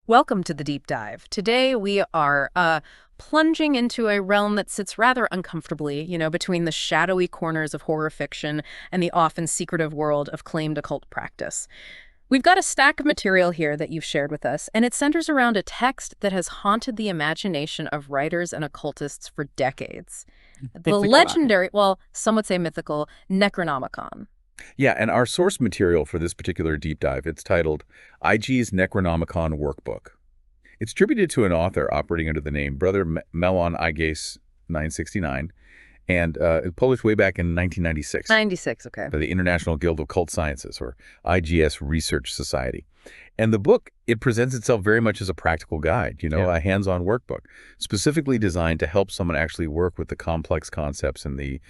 Welcome to the deep dive. Today we are plunging into a realm that sits rather uncomfortably, between the shadowy corners of horror fiction and the often secretive world of claimed occult practice. We've got a stack of material here that you've shared with us, and it centers around a text that has haunted the imagination of writers and occultists for decades. The legendary, well, some would say mythical, Necronomicon. Yeah, and our source material for this particular deep dive, it's titled I.G.A.S. Necronomicon Workbook. It's attributed to an author operating under the name Brother Melon I.G.A.S. 969, and it published way back in 1996. 96, okay. By the International Guild of Occult Sciences, or I.G.A.S. Research Society. And the book, it presents itself very much as a practical guide, a hands-on workbook, specifically designed to help someone actually work with the complex concepts and the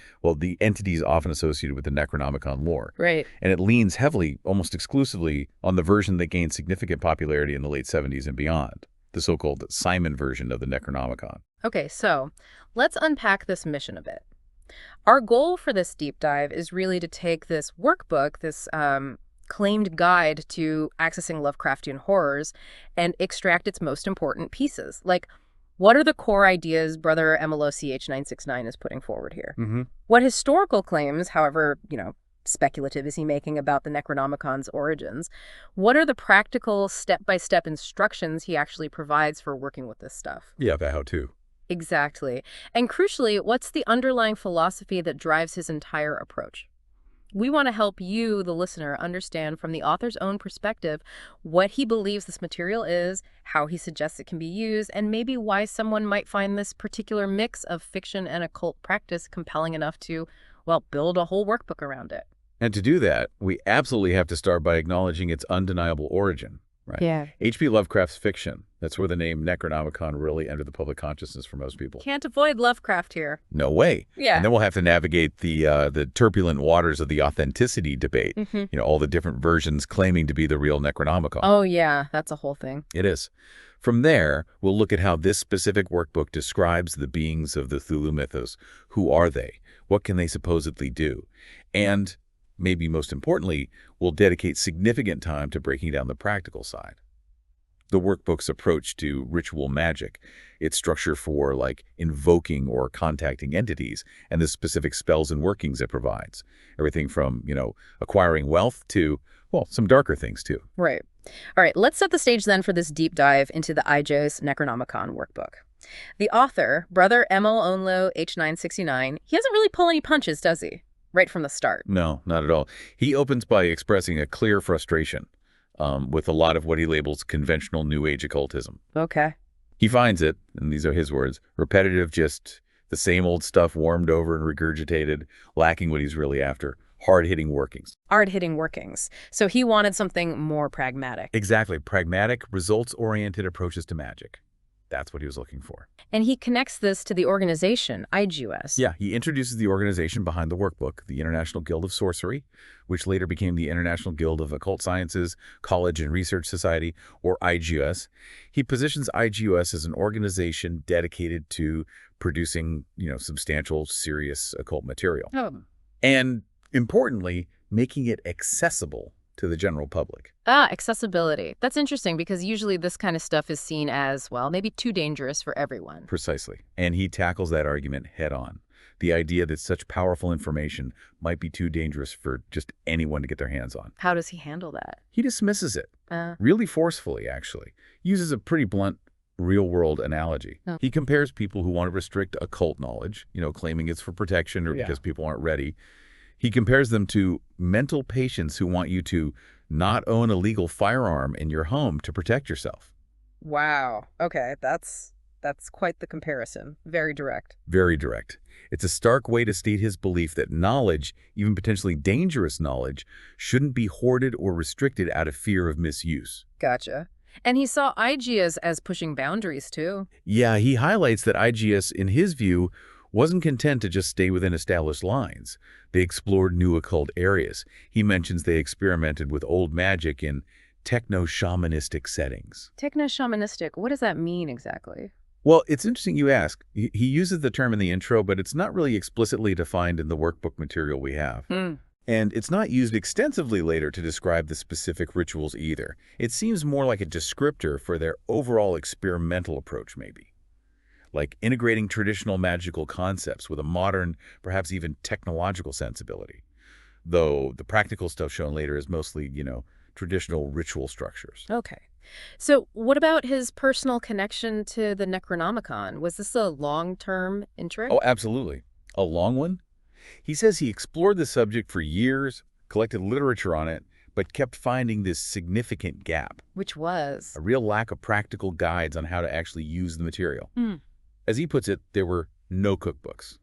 entities often associated with the Necronomicon lore. Right. And it leans heavily, almost exclusively, on the version that gained significant popularity in the late 70s and beyond, the so-called Simon version of the Necronomicon. Okay, so let's unpack this mission a bit. Our goal for this deep dive is really to take this workbook, this claimed guide to accessing Lovecraftian horrors, and extract its most important pieces. Like, what are the core ideas Brother MLOCH 969 is putting forward here? Mm-hmm. What historical claims, however, speculative, is he making about the Necronomicon's origins? What are the practical step-by-step instructions he actually provides for working with this stuff? Yeah, the how-to. Exactly. And crucially, what's the underlying philosophy that drives his entire approach? We want to help you, the listener, understand from the author's own perspective what he believes this material is, how he suggests it can be used, and maybe why someone might find this particular mix of fiction and occult practice compelling enough to, well, build a whole workbook around it. And to do that, we absolutely have to start by acknowledging its undeniable origin. Right. Yeah. H.P. Lovecraft's fiction. That's where the name Necronomicon really entered the public consciousness for most people. Can't avoid Lovecraft here. No way. Yeah. And then we'll have to navigate the turbulent waters of the authenticity debate. Mm-hmm. All the different versions claiming to be the real Necronomicon. Oh, yeah. That's a whole thing. It is. From there, we'll look at how this specific workbook describes the beings of the Cthulhu Mythos. Who are they? What can they supposedly do? And maybe most importantly, we'll dedicate significant time to breaking down the practical side. The workbook's approach to ritual magic, its structure for, invoking or contacting entities, and the specific spells and workings it provides. Everything from, acquiring wealth to, well, some darker things too. Right. All right, let's set the stage then for this deep dive into the I.G.A.S. Necronomicon Workbook. The author, Brother MLOCH 969, he doesn't really pull any punches, does he? Right from the start. No, not at all. He opens by expressing a clear frustration with a lot of what he labels conventional New Age occultism. Okay. He finds it, and these are his words, repetitive, just the same old stuff warmed over and regurgitated, lacking what he's really after, hard-hitting workings. Hard-hitting workings. So he wanted something more pragmatic. Exactly. Pragmatic, results-oriented approaches to magic. That's what he was looking for. And he connects this to the organization, I.G.A.S. Yeah, he introduces the organization behind the workbook, the International Guild of Sorcery, which later became the International Guild of Occult Sciences, College and Research Society, or I.G.A.S. He positions I.G.A.S. as an organization dedicated to producing, substantial, serious occult material. Oh. And importantly, making it accessible to the general public. Accessibility. That's interesting because usually this kind of stuff is seen as, well, maybe too dangerous for everyone. Precisely. And he tackles that argument head on. The idea that such powerful information might be too dangerous for just anyone to get their hands on. How does he handle that? He dismisses it. Really forcefully, actually. Uses a pretty blunt real-world analogy. Oh. He compares people who want to restrict occult knowledge, claiming it's for protection or because people aren't ready. He compares them to mental patients who want you to not own a legal firearm in your home to protect yourself. Wow. Okay, that's quite the comparison. Very direct. Very direct. It's a stark way to state his belief that knowledge, even potentially dangerous knowledge, shouldn't be hoarded or restricted out of fear of misuse. Gotcha. And he saw I.G.A.S. as pushing boundaries, too. Yeah, he highlights that I.G.A.S., in his view, wasn't content to just stay within established lines. They explored new occult areas. He mentions they experimented with old magic in techno-shamanistic settings. Techno-shamanistic, what does that mean exactly? Well, it's interesting you ask. He uses the term in the intro, but it's not really explicitly defined in the workbook material we have. And it's not used extensively later to describe the specific rituals either. It seems more like a descriptor for their overall experimental approach, maybe. Like integrating traditional magical concepts with a modern, perhaps even technological sensibility. Though the practical stuff shown later is mostly, traditional ritual structures. Okay. So what about his personal connection to the Necronomicon? Was this a long-term intrigue? Oh, absolutely. A long one? He says he explored the subject for years, collected literature on it, but kept finding this significant gap, Which was? a real lack of practical guides on how to actually use the material. Hmm. As he puts it, there were no cookbooks.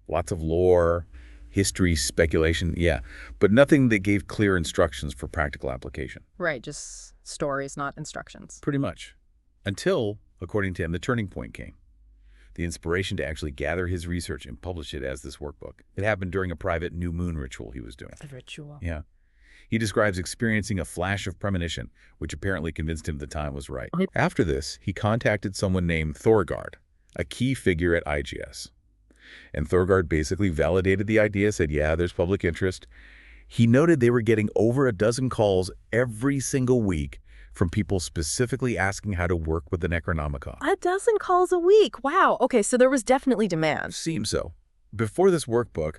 Lots of lore, history, speculation, yeah, but nothing that gave clear instructions for practical application. Right, just stories, not instructions. Pretty much. Until, according to him, the turning point came. The inspiration to actually gather his research and publish it as this workbook. It happened during a private new moon ritual he was doing. A ritual. Yeah. He describes experiencing a flash of premonition, which apparently convinced him the time was right. Okay. After this, he contacted someone named Thorgard, a key figure at I.G.A.S. And Thorgard basically validated the idea, said, yeah, there's public interest. He noted they were getting over a dozen calls every single week from people specifically asking how to work with the Necronomicon. A dozen calls a week. Wow. Okay, so there was definitely demand. Seems so. Before this workbook,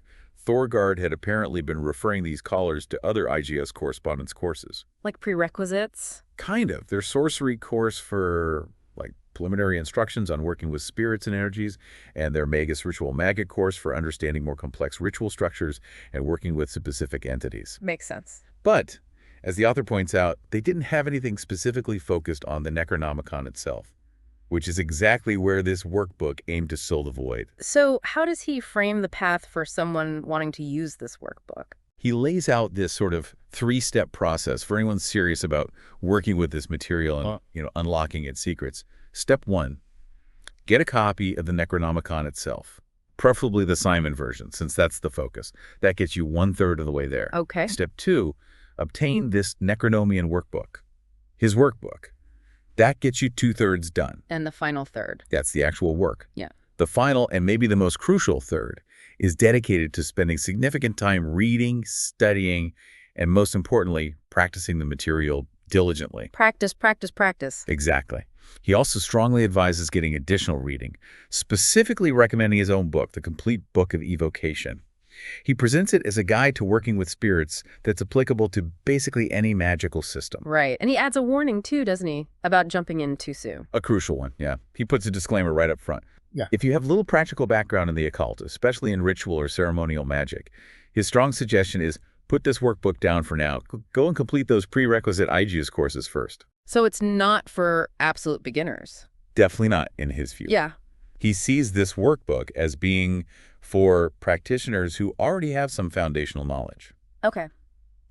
Thorgard had apparently been referring these callers to other I.G.A.S. correspondence courses. Like prerequisites? Kind of. Their sorcery course for, preliminary instructions on working with spirits and energies, and their Magus Ritual Magic course for understanding more complex ritual structures and working with specific entities. Makes sense. But, as the author points out, they didn't have anything specifically focused on the Necronomicon itself, which is exactly where this workbook aimed to fill the void. So how does he frame the path for someone wanting to use this workbook? He lays out this sort of three-step process for anyone serious about working with this material and, unlocking its secrets. Step 1, get a copy of the Necronomicon itself, preferably the Simon version, since that's the focus. That gets you 1/3 of the way there. Okay. Step 2, obtain this Necronomian Workbook, his workbook. That gets you 2/3 done. And the final third. That's the actual work. Yeah. The final, and maybe the most crucial third, is dedicated to spending significant time reading, studying, and most importantly, practicing the material diligently. Practice, practice, practice. Exactly. He also strongly advises getting additional reading, specifically recommending his own book, The Complete Book of Evocation. He presents it as a guide to working with spirits that's applicable to basically any magical system. Right. And he adds a warning too, doesn't he, about jumping in too soon? A crucial one, yeah. He puts a disclaimer right up front. Yeah. If you have little practical background in the occult, especially in ritual or ceremonial magic, his strong suggestion is put this workbook down for now. Go and complete those prerequisite I.G.A.S. courses first. So it's not for absolute beginners. Definitely not in his view. Yeah. He sees this workbook as being for practitioners who already have some foundational knowledge. Okay.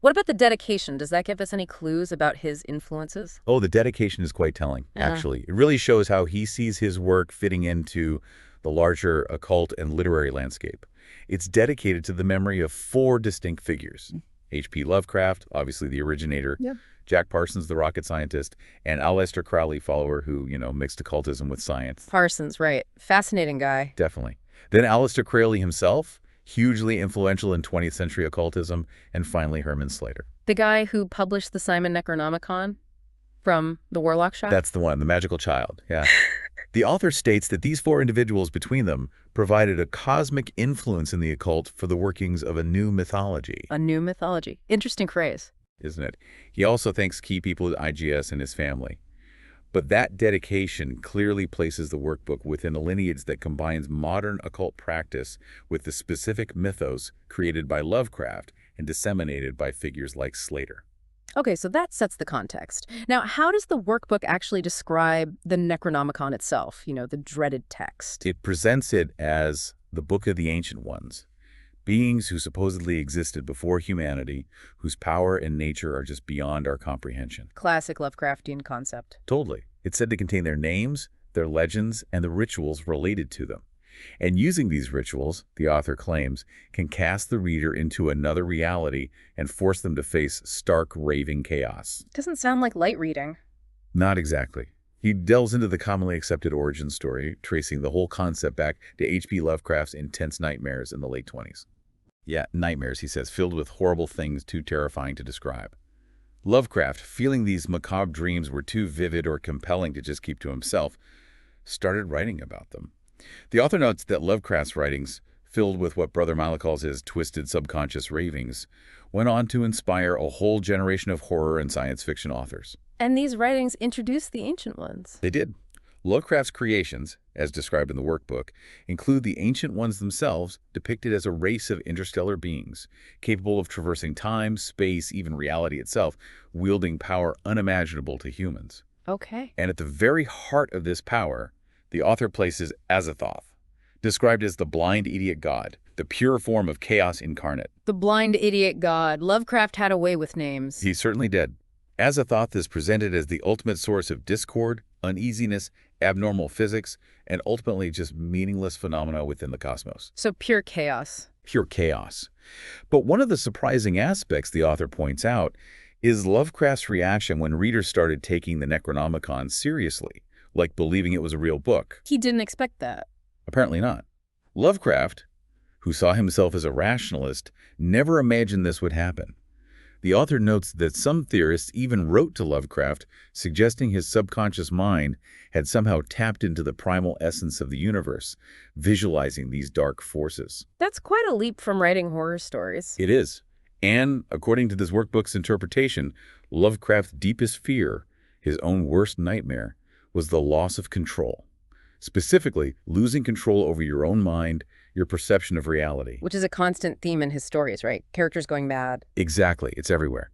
What about the dedication? Does that give us any clues about his influences? Oh, the dedication is quite telling, actually. It really shows how he sees his work fitting into the larger occult and literary landscape. It's dedicated to the memory of 4 distinct figures. H.P. Lovecraft, obviously the originator, Yeah. Jack Parsons, the rocket scientist, and Aleister Crowley follower who, mixed occultism with science. Parsons, right. Fascinating guy. Definitely. Then Aleister Crowley himself, hugely influential in 20th century occultism, and finally Herman Slater. The guy who published the Simon Necronomicon from the Warlock Shop? That's the one, the magical child, yeah. The author states that these 4 individuals between them provided a cosmic influence in the occult for the workings of a new mythology. A new mythology. Interesting phrase. Isn't it? He also thanks key people at I.G.A.S. and his family. But that dedication clearly places the workbook within a lineage that combines modern occult practice with the specific mythos created by Lovecraft and disseminated by figures like Slater. Okay, so that sets the context. Now, how does the workbook actually describe the Necronomicon itself, the dreaded text? It presents it as the Book of the Ancient Ones, beings who supposedly existed before humanity, whose power and nature are just beyond our comprehension. Classic Lovecraftian concept. Totally. It's said to contain their names, their legends, and the rituals related to them. And using these rituals, the author claims, can cast the reader into another reality and force them to face stark, raving chaos. Doesn't sound like light reading. Not exactly. He delves into the commonly accepted origin story, tracing the whole concept back to H.P. Lovecraft's intense nightmares in the late 20s. Yeah, nightmares, he says, filled with horrible things too terrifying to describe. Lovecraft, feeling these macabre dreams were too vivid or compelling to just keep to himself, started writing about them. The author notes that Lovecraft's writings, filled with what Brother Milo calls his twisted subconscious ravings, went on to inspire a whole generation of horror and science fiction authors. And these writings introduced the ancient ones. They did. Lovecraft's creations, as described in the workbook, include the ancient ones themselves depicted as a race of interstellar beings, capable of traversing time, space, even reality itself, wielding power unimaginable to humans. Okay. And at the very heart of this power, the author places Azathoth, described as the blind idiot god, the pure form of chaos incarnate. The blind idiot god. Lovecraft had a way with names. He certainly did. Azathoth is presented as the ultimate source of discord, uneasiness, abnormal physics, and ultimately just meaningless phenomena within the cosmos. So pure chaos. Pure chaos. But one of the surprising aspects the author points out is Lovecraft's reaction when readers started taking the Necronomicon seriously, like believing it was a real book. He didn't expect that. Apparently not. Lovecraft, who saw himself as a rationalist, never imagined this would happen. The author notes that some theorists even wrote to Lovecraft, suggesting his subconscious mind had somehow tapped into the primal essence of the universe, visualizing these dark forces. That's quite a leap from writing horror stories. It is. And, according to this workbook's interpretation, Lovecraft's deepest fear, his own worst nightmare, was the loss of control. Specifically, losing control over your own mind, your perception of reality. Which is a constant theme in his stories, right? Characters going mad. Exactly. It's everywhere.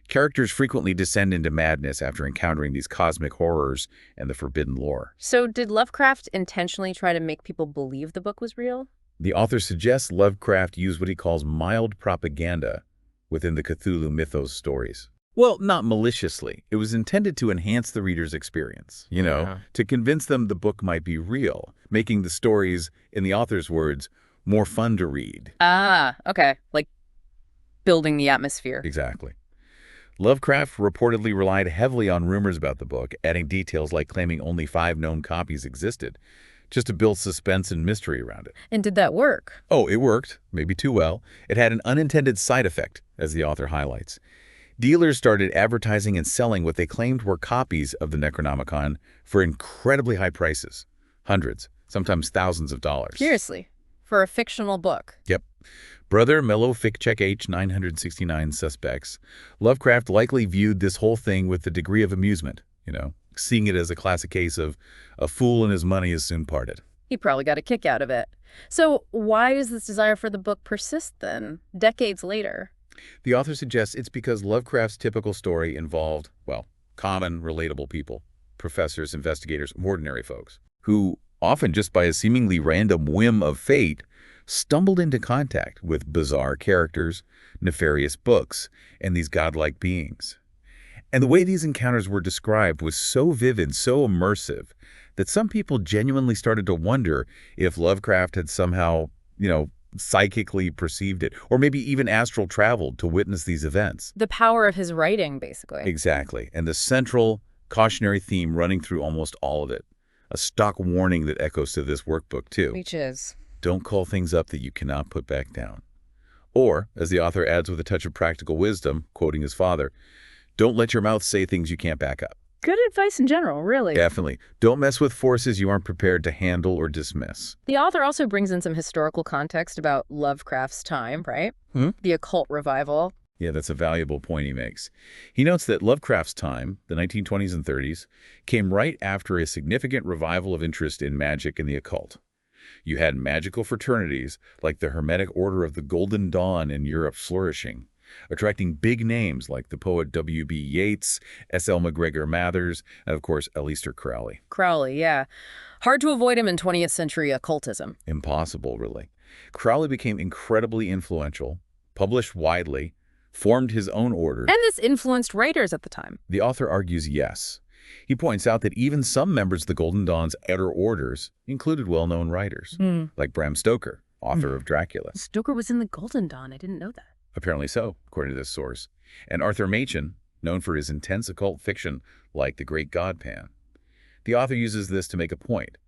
Characters frequently descend into madness after encountering these cosmic horrors and the forbidden lore. So did Lovecraft intentionally try to make people believe the book was real? The author suggests Lovecraft used what he calls mild propaganda within the Cthulhu Mythos stories. Well, not maliciously. It was intended to enhance the reader's experience, to convince them the book might be real, making the stories, in the author's words, more fun to read. Ah, okay. Like building the atmosphere. Exactly. Lovecraft reportedly relied heavily on rumors about the book, adding details like claiming only 5 known copies existed, just to build suspense and mystery around it. And did that work? Oh, it worked, maybe too well. It had an unintended side effect, as the author highlights. Dealers started advertising and selling what they claimed were copies of the Necronomicon for incredibly high prices. Hundreds, sometimes thousands of dollars. Seriously? For a fictional book? Yep. Brother Mello Fic Check H 969 suspects. Lovecraft likely viewed this whole thing with a degree of amusement, seeing it as a classic case of a fool and his money is soon parted. He probably got a kick out of it. So why does this desire for the book persist then, decades later? The author suggests it's because Lovecraft's typical story involved, common, relatable people, professors, investigators, ordinary folks, who, often just by a seemingly random whim of fate, stumbled into contact with bizarre characters, nefarious books, and these godlike beings. And the way these encounters were described was so vivid, so immersive, that some people genuinely started to wonder if Lovecraft had somehow, psychically perceived it, or maybe even astral traveled to witness these events. The power of his writing, basically. Exactly. And the central cautionary theme running through almost all of it. A stock warning that echoes to this workbook, too. Which is? Don't call things up that you cannot put back down. Or, as the author adds with a touch of practical wisdom, quoting his father, don't let your mouth say things you can't back up. Good advice in general, really. Definitely. Don't mess with forces you aren't prepared to handle or dismiss. The author also brings in some historical context about Lovecraft's time, right? The occult revival. Yeah, that's a valuable point he makes. He notes that Lovecraft's time, the 1920s and 30s, came right after a significant revival of interest in magic and the occult. You had magical fraternities like the Hermetic Order of the Golden Dawn in Europe flourishing, attracting big names like the poet W.B. Yeats, S.L. McGregor Mathers, and of course, Aleister Crowley. Crowley, yeah. Hard to avoid him in 20th century occultism. Impossible, really. Crowley became incredibly influential, published widely, formed his own order. And this influenced writers at the time. The author argues yes. He points out that even some members of the Golden Dawn's outer orders included well-known writers, like Bram Stoker, author of Dracula. Stoker was in the Golden Dawn. I didn't know that. Apparently so, according to this source. And Arthur Machen, known for his intense occult fiction like The Great God Pan. The author uses this to make a point.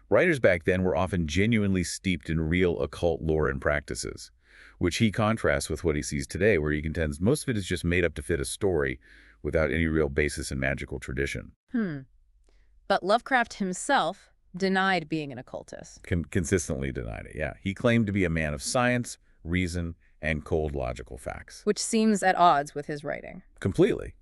Writers back then were often genuinely steeped in real occult lore and practices, which he contrasts with what he sees today, where he contends most of it is just made up to fit a story without any real basis in magical tradition. But Lovecraft himself denied being an occultist. Consistently denied it, yeah. He claimed to be a man of science, reason, and cold logical facts. Which seems at odds with his writing. Completely.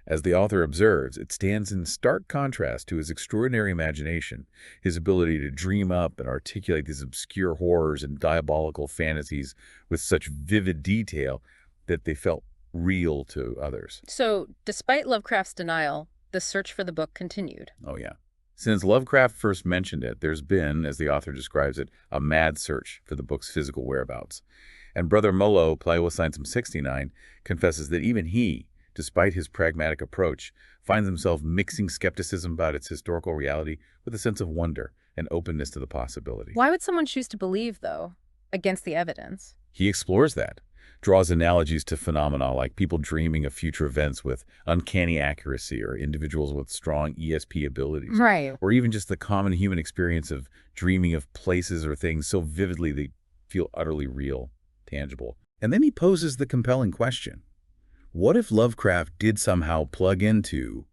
As the author observes, it stands in stark contrast to his extraordinary imagination, his ability to dream up and articulate these obscure horrors and diabolical fantasies with such vivid detail that they felt real to others. So, despite Lovecraft's denial, the search for the book continued. Oh, yeah. Since Lovecraft first mentioned it, there's been, as the author describes it, a mad search for the book's physical whereabouts. And Brother Molo, Pliosynsum 69, confesses that even he, despite his pragmatic approach, finds himself mixing skepticism about its historical reality with a sense of wonder and openness to the possibility. Why would someone choose to believe, though, against the evidence? He explores that, draws analogies to phenomena like people dreaming of future events with uncanny accuracy or individuals with strong ESP abilities. Right. Or even just the common human experience of dreaming of places or things so vividly they feel utterly real, tangible. And then he poses the compelling question. What if Lovecraft did somehow plug into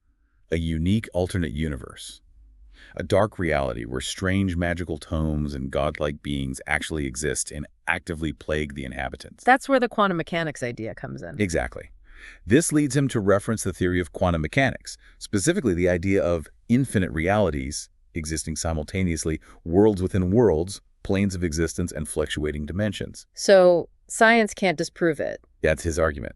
a unique alternate universe? A dark reality where strange magical tomes and godlike beings actually exist and actively plague the inhabitants. That's where the quantum mechanics idea comes in. Exactly. This leads him to reference the theory of quantum mechanics, specifically the idea of infinite realities existing simultaneously, worlds within worlds, planes of existence, and fluctuating dimensions. So, science can't disprove it. That's his argument.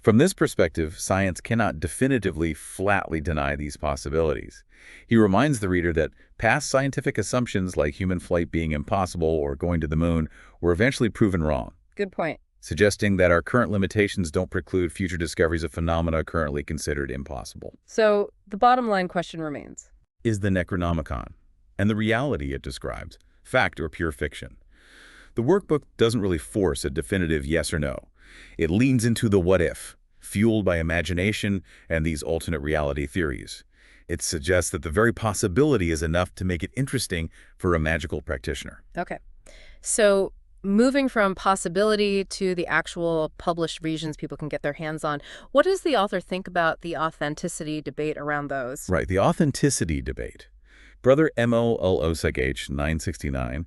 From this perspective, science cannot definitively, flatly deny these possibilities. He reminds the reader that past scientific assumptions like human flight being impossible or going to the moon were eventually proven wrong. Good point. Suggesting that our current limitations don't preclude future discoveries of phenomena currently considered impossible. So, the bottom line question remains. Is the Necronomicon, and the reality it describes, fact or pure fiction? The workbook doesn't really force a definitive yes or no. It leans into the what if, fueled by imagination and these alternate reality theories. It suggests that the very possibility is enough to make it interesting for a magical practitioner. Okay. So, moving from possibility to the actual published regions people can get their hands on, what does the author think about the authenticity debate around those? Right, the authenticity debate. Brother M.O.L.O.S.H. 969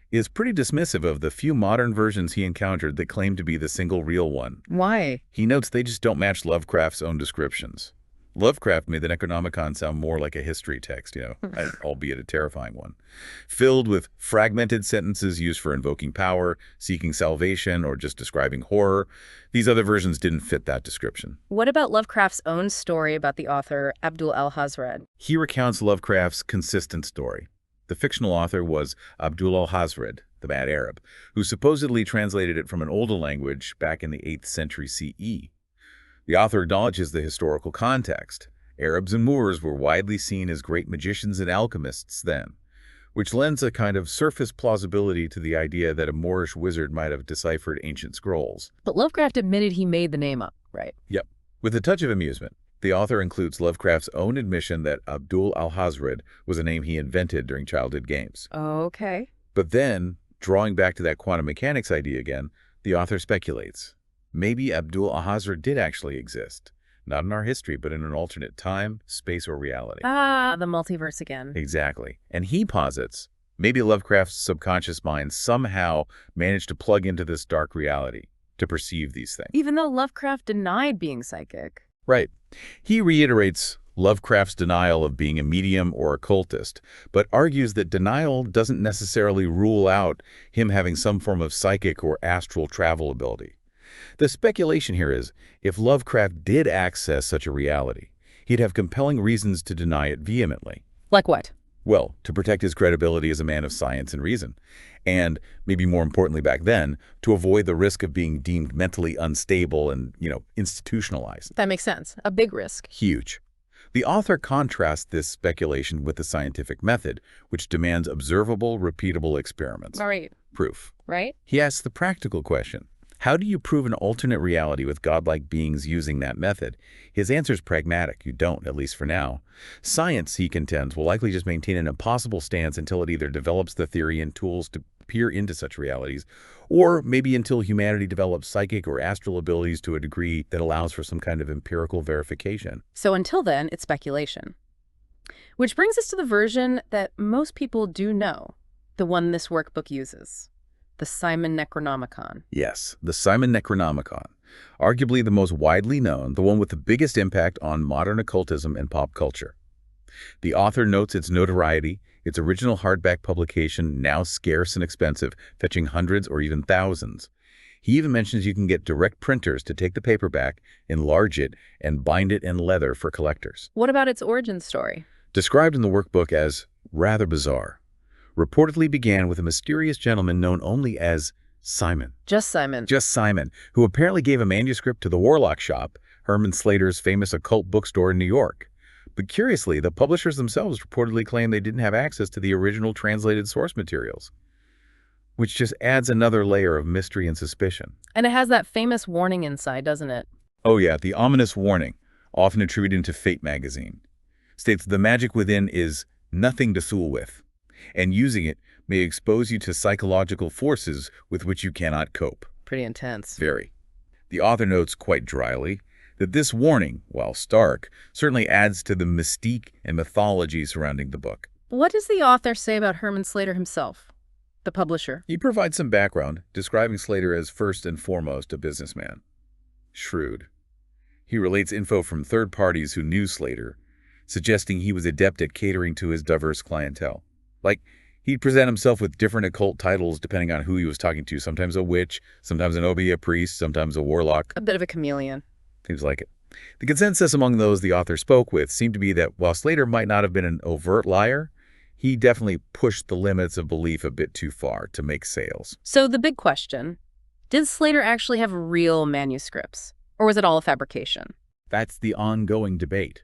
is pretty dismissive of the few modern versions he encountered that claim to be the single real one. Why? He notes they just don't match Lovecraft's own descriptions. Lovecraft made the Necronomicon sound more like a history text, albeit a terrifying one, filled with fragmented sentences used for invoking power, seeking salvation, or just describing horror. These other versions didn't fit that description. What about Lovecraft's own story about the author Abdul al-Hazred? He recounts Lovecraft's consistent story. The fictional author was Abdul al-Hazred, the Mad Arab, who supposedly translated it from an older language back in the 8th century CE. The author acknowledges the historical context. Arabs and Moors were widely seen as great magicians and alchemists then, which lends a kind of surface plausibility to the idea that a Moorish wizard might have deciphered ancient scrolls. But Lovecraft admitted he made the name up, right? Yep. With a touch of amusement, the author includes Lovecraft's own admission that Abdul al-Hazred was a name he invented during childhood games. Okay. But then, drawing back to that quantum mechanics idea again, the author speculates. Maybe Abdul al-Hazred did actually exist, not in our history, but in an alternate time, space, or reality. Ah, the multiverse again. Exactly. And he posits, maybe Lovecraft's subconscious mind somehow managed to plug into this dark reality to perceive these things. Even though Lovecraft denied being psychic. Right. He reiterates Lovecraft's denial of being a medium or occultist, but argues that denial doesn't necessarily rule out him having some form of psychic or astral travel ability. The speculation here is, if Lovecraft did access such a reality, he'd have compelling reasons to deny it vehemently. Like what? Well, to protect his credibility as a man of science and reason. And, maybe more importantly back then, to avoid the risk of being deemed mentally unstable and, institutionalized. That makes sense. A big risk. Huge. The author contrasts this speculation with the scientific method, which demands observable, repeatable experiments. Right. Proof. Right? He asks the practical question. How do you prove an alternate reality with godlike beings using that method? His answer is pragmatic. You don't, at least for now. Science, he contends, will likely just maintain an impossible stance until it either develops the theory and tools to peer into such realities, or maybe until humanity develops psychic or astral abilities to a degree that allows for some kind of empirical verification. So until then, it's speculation. Which brings us to the version that most people do know, the one this workbook uses, the Simon Necronomicon. Yes, the Simon Necronomicon, arguably the most widely known, the one with the biggest impact on modern occultism and pop culture. The author notes its notoriety, its original hardback publication, now scarce and expensive, fetching hundreds or even thousands. He even mentions you can get direct printers to take the paperback, enlarge it, and bind it in leather for collectors. What about its origin story? Described in the workbook as rather bizarre, reportedly began with a mysterious gentleman known only as Simon. Just Simon. Just Simon, who apparently gave a manuscript to the Warlock Shop, Herman Slater's famous occult bookstore in New York. But curiously, the publishers themselves reportedly claim they didn't have access to the original translated source materials, which just adds another layer of mystery and suspicion. And it has that famous warning inside, doesn't it? Oh yeah, the ominous warning, often attributed to Fate magazine, states the magic within is nothing to fool with, and using it may expose you to psychological forces with which you cannot cope. Pretty intense. Very. The author notes quite dryly that this warning, while stark, certainly adds to the mystique and mythology surrounding the book. What does the author say about Herman Slater himself, the publisher? He provides some background, describing Slater as first and foremost a businessman. Shrewd. He relates info from third parties who knew Slater, suggesting he was adept at catering to his diverse clientele. Like, he'd present himself with different occult titles depending on who he was talking to, sometimes a witch, sometimes an obi, a priest, sometimes a warlock. A bit of a chameleon. Seems like it. The consensus among those the author spoke with seemed to be that while Slater might not have been an overt liar, he definitely pushed the limits of belief a bit too far to make sales. So the big question, did Slater actually have real manuscripts, or was it all a fabrication? That's the ongoing debate.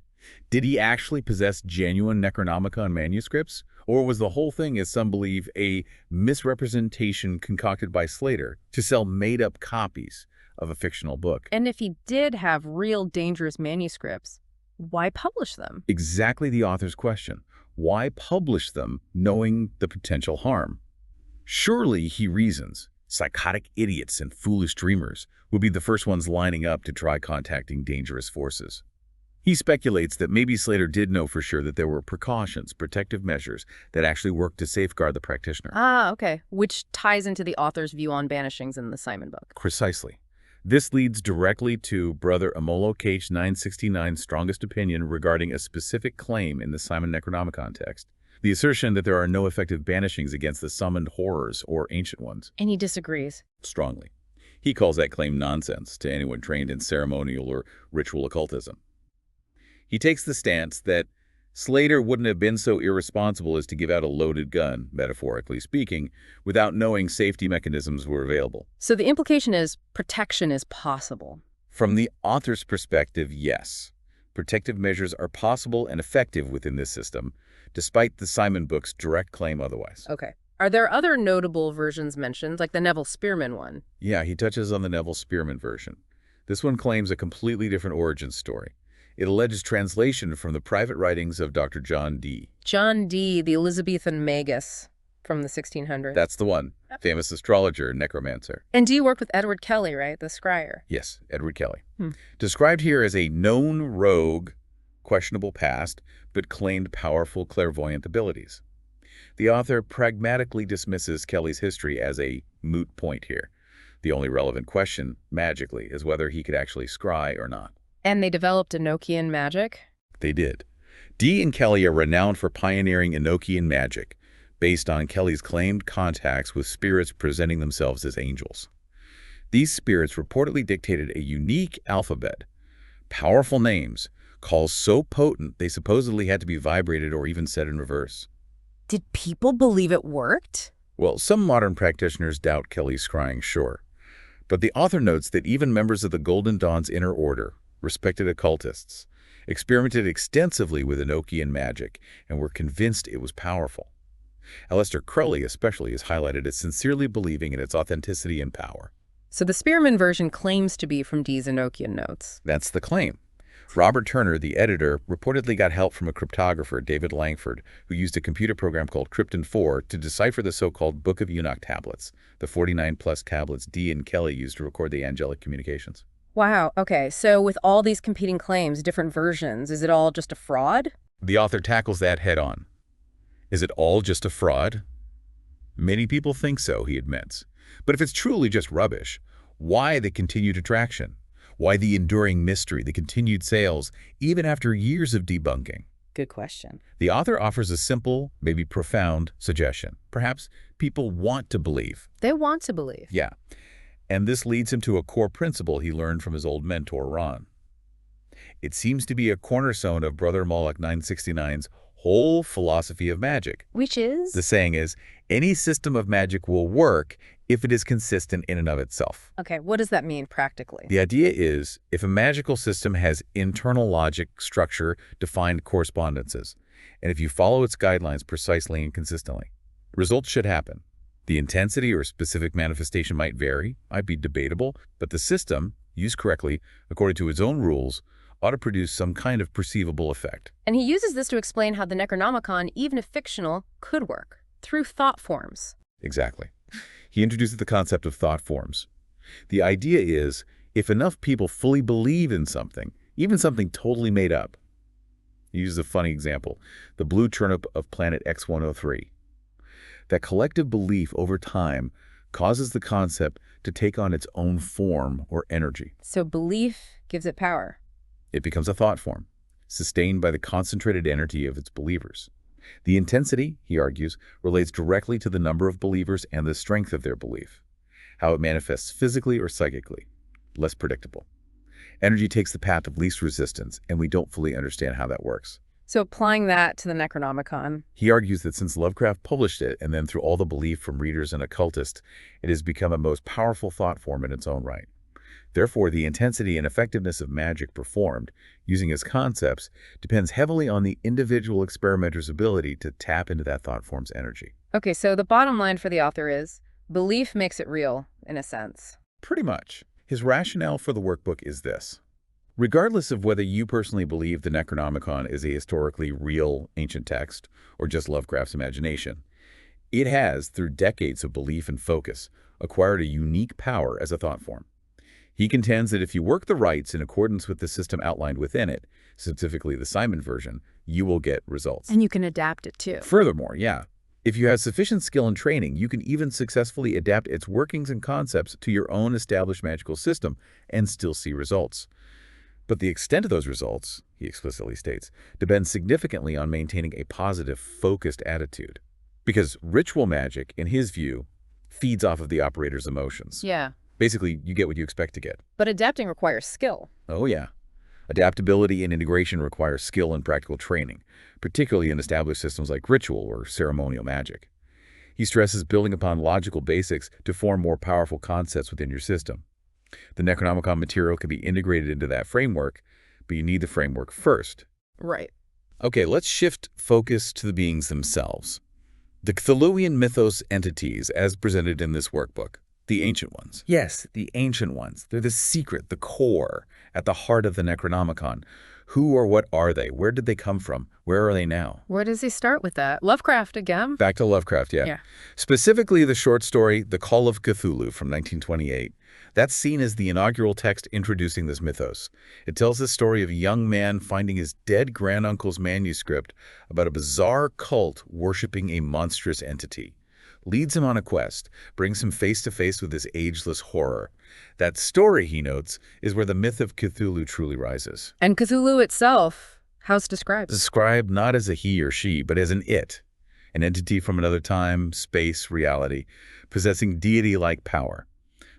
Did he actually possess genuine Necronomicon manuscripts, or was the whole thing, as some believe, a misrepresentation concocted by Slater to sell made-up copies of a fictional book? And if he did have real dangerous manuscripts, why publish them? Exactly the author's question. Why publish them knowing the potential harm? Surely, he reasons, psychotic idiots and foolish dreamers would be the first ones lining up to try contacting dangerous forces. He speculates that maybe Slater did know for sure that there were precautions, protective measures that actually worked to safeguard the practitioner. Ah, okay. Which ties into the author's view on banishings in the Simon book. Precisely. This leads directly to Brother Amolo Cage 969's strongest opinion regarding a specific claim in the Simon Necronomicon text, the assertion that there are no effective banishings against the summoned horrors or ancient ones. And he disagrees. Strongly. He calls that claim nonsense to anyone trained in ceremonial or ritual occultism. He takes the stance that Slater wouldn't have been so irresponsible as to give out a loaded gun, metaphorically speaking, without knowing safety mechanisms were available. So the implication is protection is possible. From the author's perspective, yes. Protective measures are possible and effective within this system, despite the Simon book's direct claim otherwise. Okay. Are there other notable versions mentioned, like the Neville Spearman one? Yeah, he touches on the Neville Spearman version. This one claims a completely different origin story. It alleges translation from the private writings of Dr. John Dee. John Dee, the Elizabethan magus from the 1600s. That's the one. Famous astrologer and necromancer. And Dee worked with Edward Kelly, right? The scryer. Yes, Edward Kelly. Described here as a known rogue, questionable past, but claimed powerful clairvoyant abilities. The author pragmatically dismisses Kelly's history as a moot point here. The only relevant question, magically, is whether he could actually scry or not. And they developed Enochian magic? They did. Dee and Kelly are renowned for pioneering Enochian magic, based on Kelly's claimed contacts with spirits presenting themselves as angels. These spirits reportedly dictated a unique alphabet, powerful names, calls so potent they supposedly had to be vibrated or even said in reverse. Did people believe it worked? Well, some modern practitioners doubt Kelly's scrying, sure. But the author notes that even members of the Golden Dawn's inner order, respected occultists, experimented extensively with Enochian magic and were convinced it was powerful. Aleister Crowley especially is highlighted as sincerely believing in its authenticity and power. So the Spearman version claims to be from Dee's Enochian notes. That's the claim. Robert Turner, the editor, reportedly got help from a cryptographer, David Langford, who used a computer program called Krypton-4 to decipher the so-called Book of Enoch tablets, the 49-plus tablets Dee and Kelly used to record the angelic communications. Wow, okay. So with all these competing claims, different versions, is it all just a fraud? The author tackles that head-on. Is it all just a fraud? Many people think so, he admits. But if it's truly just rubbish, why the continued attraction? Why the enduring mystery, the continued sales, even after years of debunking? Good question. The author offers a simple, maybe profound suggestion. Perhaps people want to believe. They want to believe. Yeah. And this leads him to a core principle he learned from his old mentor, Ron. It seems to be a cornerstone of Brother Moloch 969's whole philosophy of magic. Which is? The saying is, any system of magic will work if it is consistent in and of itself. Okay, what does that mean practically? The idea is, if a magical system has internal logic, structure, defined correspondences, and if you follow its guidelines precisely and consistently, results should happen. The intensity or specific manifestation might vary, might be debatable, but the system, used correctly, according to its own rules, ought to produce some kind of perceivable effect. And he uses this to explain how the Necronomicon, even if fictional, could work, through thought forms. Exactly. He introduces the concept of thought forms. The idea is, if enough people fully believe in something, even something totally made up. He uses a funny example, the blue turnip of planet X103. That collective belief over time causes the concept to take on its own form or energy. So belief gives it power. It becomes a thought form, sustained by the concentrated energy of its believers. The intensity, he argues, relates directly to the number of believers and the strength of their belief. How it manifests physically or psychically, less predictable. Energy takes the path of least resistance, and we don't fully understand how that works. So applying that to the Necronomicon. He argues that since Lovecraft published it, and then through all the belief from readers and occultists, it has become a most powerful thought form in its own right. Therefore, the intensity and effectiveness of magic performed, using his concepts, depends heavily on the individual experimenter's ability to tap into that thought form's energy. Okay, so the bottom line for the author is, belief makes it real, in a sense. Pretty much. His rationale for the workbook is this. Regardless of whether you personally believe the Necronomicon is a historically real ancient text or just Lovecraft's imagination, it has, through decades of belief and focus, acquired a unique power as a thought form. He contends that if you work the rites in accordance with the system outlined within it, specifically the Simon version, you will get results. And you can adapt it too. Furthermore, if you have sufficient skill and training, you can even successfully adapt its workings and concepts to your own established magical system and still see results. But the extent of those results, he explicitly states, depends significantly on maintaining a positive, focused attitude. Because ritual magic, in his view, feeds off of the operator's emotions. Yeah. Basically, you get what you expect to get. But adapting requires skill. Oh, yeah. Adaptability and integration require skill and practical training, particularly in established systems like ritual or ceremonial magic. He stresses building upon logical basics to form more powerful concepts within your system. The Necronomicon material can be integrated into that framework, but you need the framework first. Right. Okay, let's shift focus to the beings themselves. The Cthulhuian Mythos entities as presented in this workbook. The ancient ones. Yes, the ancient ones. They're the secret, the core, at the heart of the Necronomicon. Who or what are they? Where did they come from? Where are they now? Where does he start with that? Lovecraft again? Back to Lovecraft, yeah. Specifically the short story, The Call of Cthulhu from 1928. That's seen as the inaugural text introducing this mythos. It tells the story of a young man finding his dead granduncle's manuscript about a bizarre cult worshipping a monstrous entity. Leads him on a quest, brings him face-to-face with this ageless horror. That story, he notes, is where the myth of Cthulhu truly rises. And Cthulhu itself, how's it described? Described not as a he or she, but as an it, an entity from another time, space, reality, possessing deity-like power.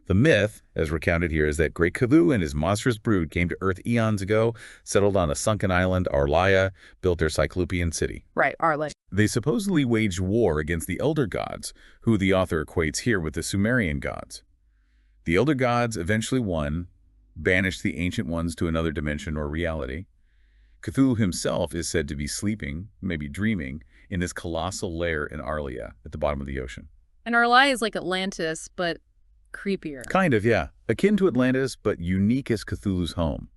The myth, as recounted here, is that great Cthulhu and his monstrous brood came to Earth eons ago, settled on a sunken island, Arlaia, built their Cyclopean city. Right, Arlaia. They supposedly waged war against the Elder Gods, who the author equates here with the Sumerian gods. The Elder Gods eventually won, banished the Ancient Ones to another dimension or reality. Cthulhu himself is said to be sleeping, maybe dreaming, in this colossal lair in Arlaia at the bottom of the ocean. And Arlaia is like Atlantis, but creepier. Kind of, yeah. Akin to Atlantis, but unique as Cthulhu's home.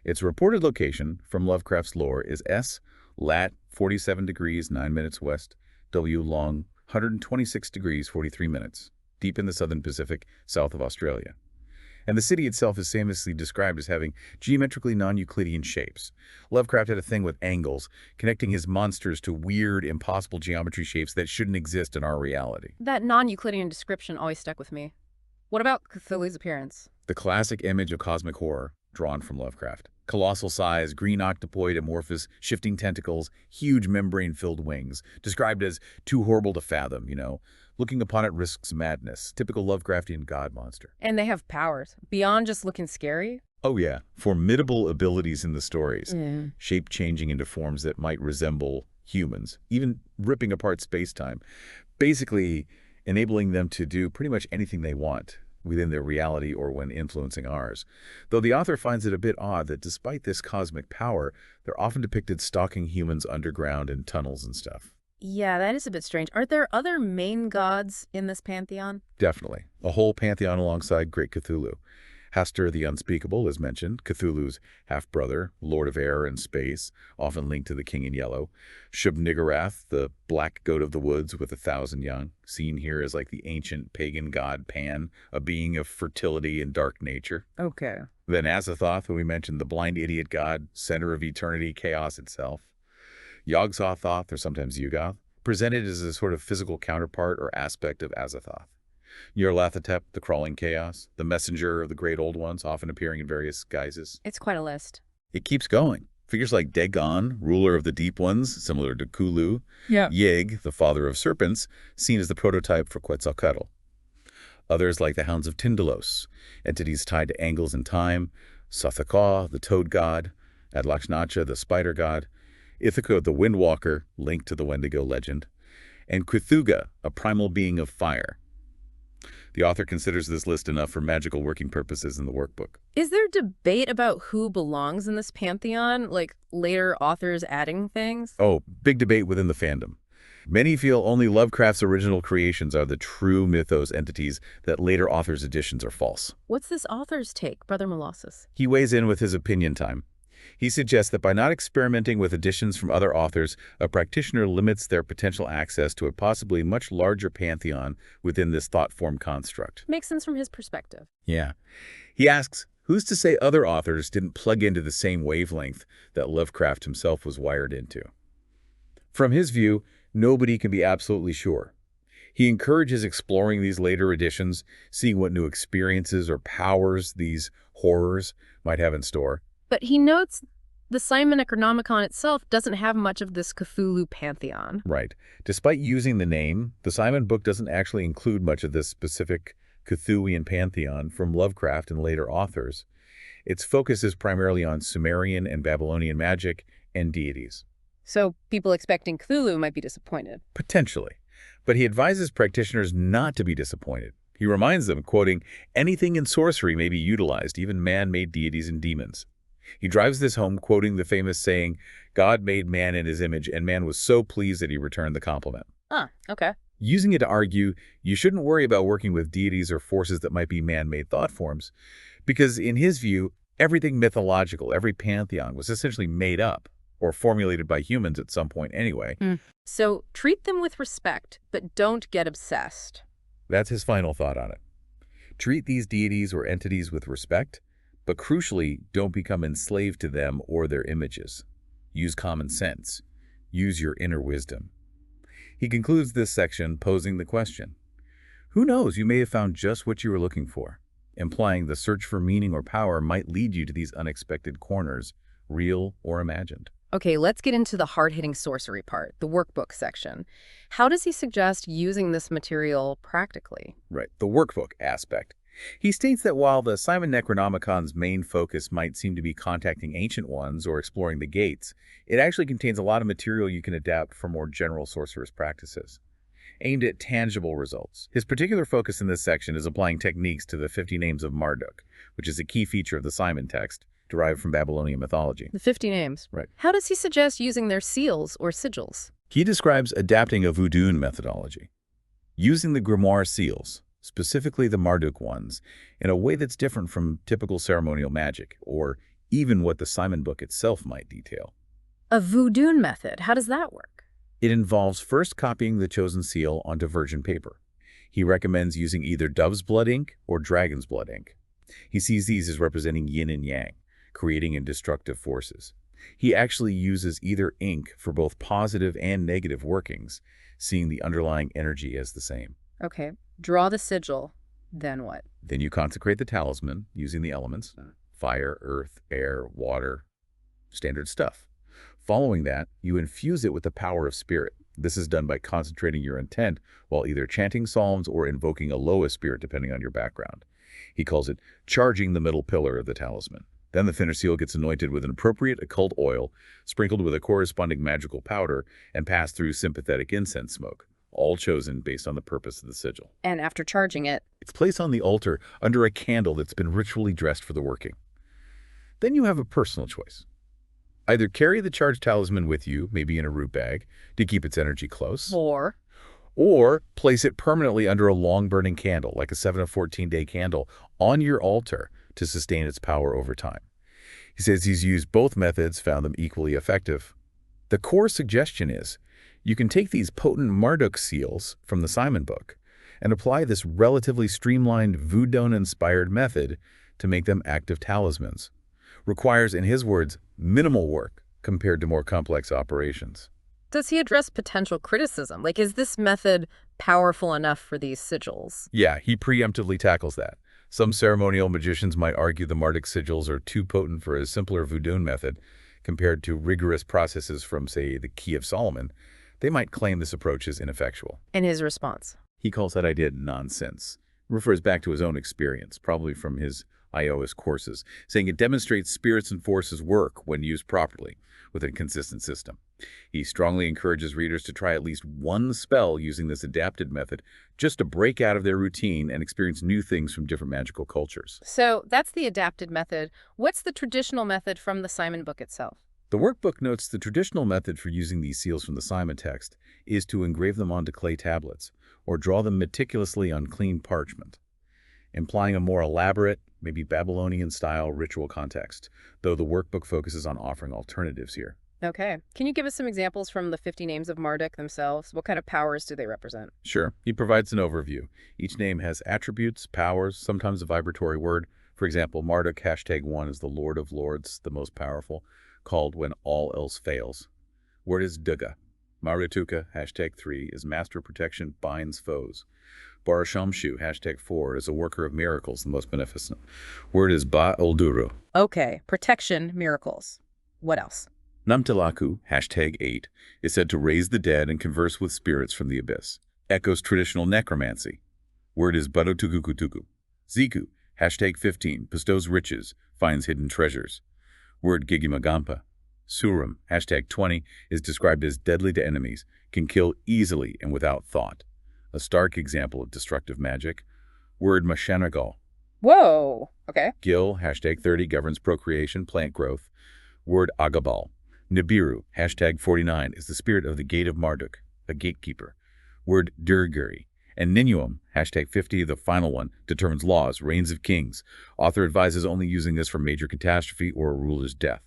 Its reported location from Lovecraft's lore is S, lat. 47 degrees 9 minutes west, W long 126 degrees 43 minutes, deep in the southern Pacific, south of Australia. And the city itself is famously described as having geometrically non-Euclidean shapes. Lovecraft had a thing with angles, connecting his monsters to weird, impossible geometry shapes that shouldn't exist in our reality. That non-Euclidean description always stuck with me. What about Cthulhu's appearance? The classic image of cosmic horror drawn from Lovecraft. Colossal size, green octopoid amorphous, shifting tentacles, huge membrane-filled wings, described as too horrible to fathom, Looking upon it risks madness, typical Lovecraftian god monster. And they have powers, beyond just looking scary? Oh yeah, formidable abilities in the stories, Yeah. shape-changing into forms that might resemble humans, even ripping apart space-time, basically enabling them to do pretty much anything they want within their reality or when influencing ours. Though the author finds it a bit odd that despite this cosmic power, they're often depicted stalking humans underground in tunnels and stuff. Yeah, that is a bit strange. Are there other main gods in this pantheon? Definitely. A whole pantheon alongside Great Cthulhu. Hastur the Unspeakable is mentioned, Cthulhu's half-brother, Lord of Air and Space, often linked to the King in Yellow. Shub-Niggurath, the black goat of the woods with 1,000 young, seen here as like the ancient pagan god Pan, a being of fertility and dark nature. Okay. Then Azathoth, who we mentioned, the blind idiot god, center of eternity, chaos itself. Yog-Sothoth, or sometimes Yugoth, presented as a sort of physical counterpart or aspect of Azathoth. Nyarlathotep, the crawling chaos, the messenger of the great old ones, often appearing in various guises. It's quite a list. It keeps going. Figures like Dagon, ruler of the deep ones, similar to Cthulhu. Yeah. Yig, the father of serpents, seen as the prototype for Quetzalcoatl. Others like the Hounds of Tindalos, entities tied to angles in time. Sathakaw, the toad god. Adlakshnacha, the spider god. Ithaca, the windwalker, linked to the Wendigo legend. And Cthulhu, a primal being of fire. The author considers this list enough for magical working purposes in the workbook. Is there debate about who belongs in this pantheon, like later authors adding things? Oh, big debate within the fandom. Many feel only Lovecraft's original creations are the true mythos entities, that later authors' additions are false. What's this author's take, Brother Molossus? He weighs in with his opinion time. He suggests that by not experimenting with additions from other authors, a practitioner limits their potential access to a possibly much larger pantheon within this thought-form construct. Makes sense from his perspective. Yeah. He asks, who's to say other authors didn't plug into the same wavelength that Lovecraft himself was wired into? From his view, nobody can be absolutely sure. He encourages exploring these later editions, seeing what new experiences or powers these horrors might have in store. But he notes the Simon Necronomicon itself doesn't have much of this Cthulhu pantheon. Right. Despite using the name, the Simon book doesn't actually include much of this specific Cthulhuian pantheon from Lovecraft and later authors. Its focus is primarily on Sumerian and Babylonian magic and deities. So people expecting Cthulhu might be disappointed. Potentially. But he advises practitioners not to be disappointed. He reminds them, quoting, anything in sorcery may be utilized, even man-made deities and demons. He drives this home, quoting the famous saying, God made man in his image, and man was so pleased that he returned the compliment. Okay. Using it to argue, you shouldn't worry about working with deities or forces that might be man-made thought forms, because in his view, everything mythological, every pantheon, was essentially made up, or formulated by humans at some point anyway. So treat them with respect, but don't get obsessed. That's his final thought on it. Treat these deities or entities with respect, but crucially, don't become enslaved to them or their images. Use common sense. Use your inner wisdom. He concludes this section posing the question, who knows, you may have found just what you were looking for, implying the search for meaning or power might lead you to these unexpected corners, real or imagined. Okay, let's get into the hard-hitting sorcery part, the workbook section. How does he suggest using this material practically? Right, the workbook aspect. He states that while the Simon Necronomicon's main focus might seem to be contacting ancient ones or exploring the gates, it actually contains a lot of material you can adapt for more general sorcerous practices, aimed at tangible results. His particular focus in this section is applying techniques to the 50 names of Marduk, which is a key feature of the Simon text, derived from Babylonian mythology. The 50 names. Right. How does he suggest using their seals or sigils? He describes adapting a voodoo methodology, using the grimoire seals, specifically the Marduk ones, in a way that's different from typical ceremonial magic, or even what the Simon book itself might detail. A voodoo method, how does that work? It involves first copying the chosen seal onto virgin paper. He recommends using either dove's blood ink or dragon's blood ink. He sees these as representing yin and yang, creating and destructive forces. He actually uses either ink for both positive and negative workings, seeing the underlying energy as the same. Okay, draw the sigil, then what? Then you consecrate the talisman using the elements: fire, earth, air, water, standard stuff. Following that, you infuse it with the power of spirit. This is done by concentrating your intent while either chanting psalms or invoking a lowest spirit depending on your background. He calls it charging the middle pillar of the talisman. Then the thinner seal gets anointed with an appropriate occult oil, sprinkled with a corresponding magical powder, and passed through sympathetic incense smoke, all chosen based on the purpose of the sigil. And after charging it, It's placed on the altar under a candle that's been ritually dressed for the working. Then you have a personal choice. Either carry the charged talisman with you, maybe in a root bag, to keep its energy close, or place it permanently under a long-burning candle, like a 7 or 14-day candle, on your altar to sustain its power over time. He says he's used both methods, found them equally effective. The core suggestion is you can take these potent Marduk seals from the Simon book and apply this relatively streamlined voodoo-inspired method to make them active talismans. Requires, in his words, minimal work compared to more complex operations. does he address potential criticism? Like, is this method powerful enough for these sigils? Yeah, he preemptively tackles that. Some ceremonial magicians might argue the Marduk sigils are too potent for a simpler voodoo method compared to rigorous processes from, say, the Key of Solomon. They might claim this approach is ineffectual. In his response. He calls that idea nonsense. Refers back to his own experience, probably from his I.G.A.S courses, saying it demonstrates spirits and forces work when used properly with a consistent system. He strongly encourages readers to try at least one spell using this adapted method just to break out of their routine and experience new things from different magical cultures. So that's the adapted method. What's the traditional method from the Simon book itself? The workbook notes the traditional method for using these seals from the Simon text is to engrave them onto clay tablets or draw them meticulously on clean parchment, implying a more elaborate, maybe Babylonian-style ritual context, though the workbook focuses on offering alternatives here. Okay. Can you give us some examples from the 50 names of Marduk themselves? What kind of powers do they represent? Sure, he provides an overview. Each name has attributes, powers, sometimes a vibratory word. For example, Marduk #1 is the Lord of Lords, the most powerful, called when all else fails. Word is Duga. Marutuka #3 is Master Protection, binds foes. Barashamshu #4 is a worker of miracles, the most beneficent. Word is Ba-Ulduru. Okay. Protection, miracles. What else? Namtalaku #8 is said to raise the dead and converse with spirits from the abyss. Echoes traditional necromancy. Word is Badotugukutugu. Ziku #15 bestows riches, finds hidden treasures. Word Gigimagampa. Suram #20 is described as deadly to enemies, can kill easily and without thought. A stark example of destructive magic. Word Mashanagal. Whoa. Okay. Gil #30 governs procreation, plant growth. Word Agabal. Nibiru #49 is the spirit of the Gate of Marduk, a gatekeeper. Word Durguri. And Ninuam #50, the final one, determines laws, reigns of kings. Author advises only using this for major catastrophe or a ruler's death.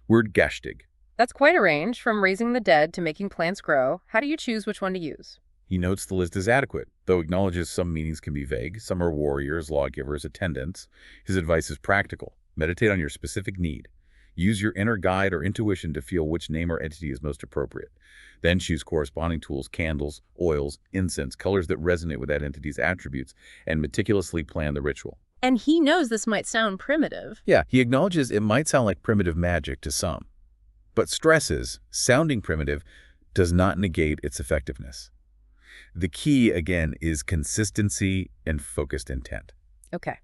Word Gashtig. That's quite a range, from raising the dead to making plants grow. How do you choose which one to use? He notes the list is adequate, though acknowledges some meanings can be vague. Some are warriors, lawgivers, attendants. His advice is practical. Meditate on your specific need. Use your inner guide or intuition to feel which name or entity is most appropriate. Then choose corresponding tools, candles, oils, incense, colors that resonate with that entity's attributes, and meticulously plan the ritual. And he knows this might sound primitive. Yeah, he acknowledges it might sound like primitive magic to some, but stresses sounding primitive does not negate its effectiveness. The key, again, is consistency and focused intent. Okay.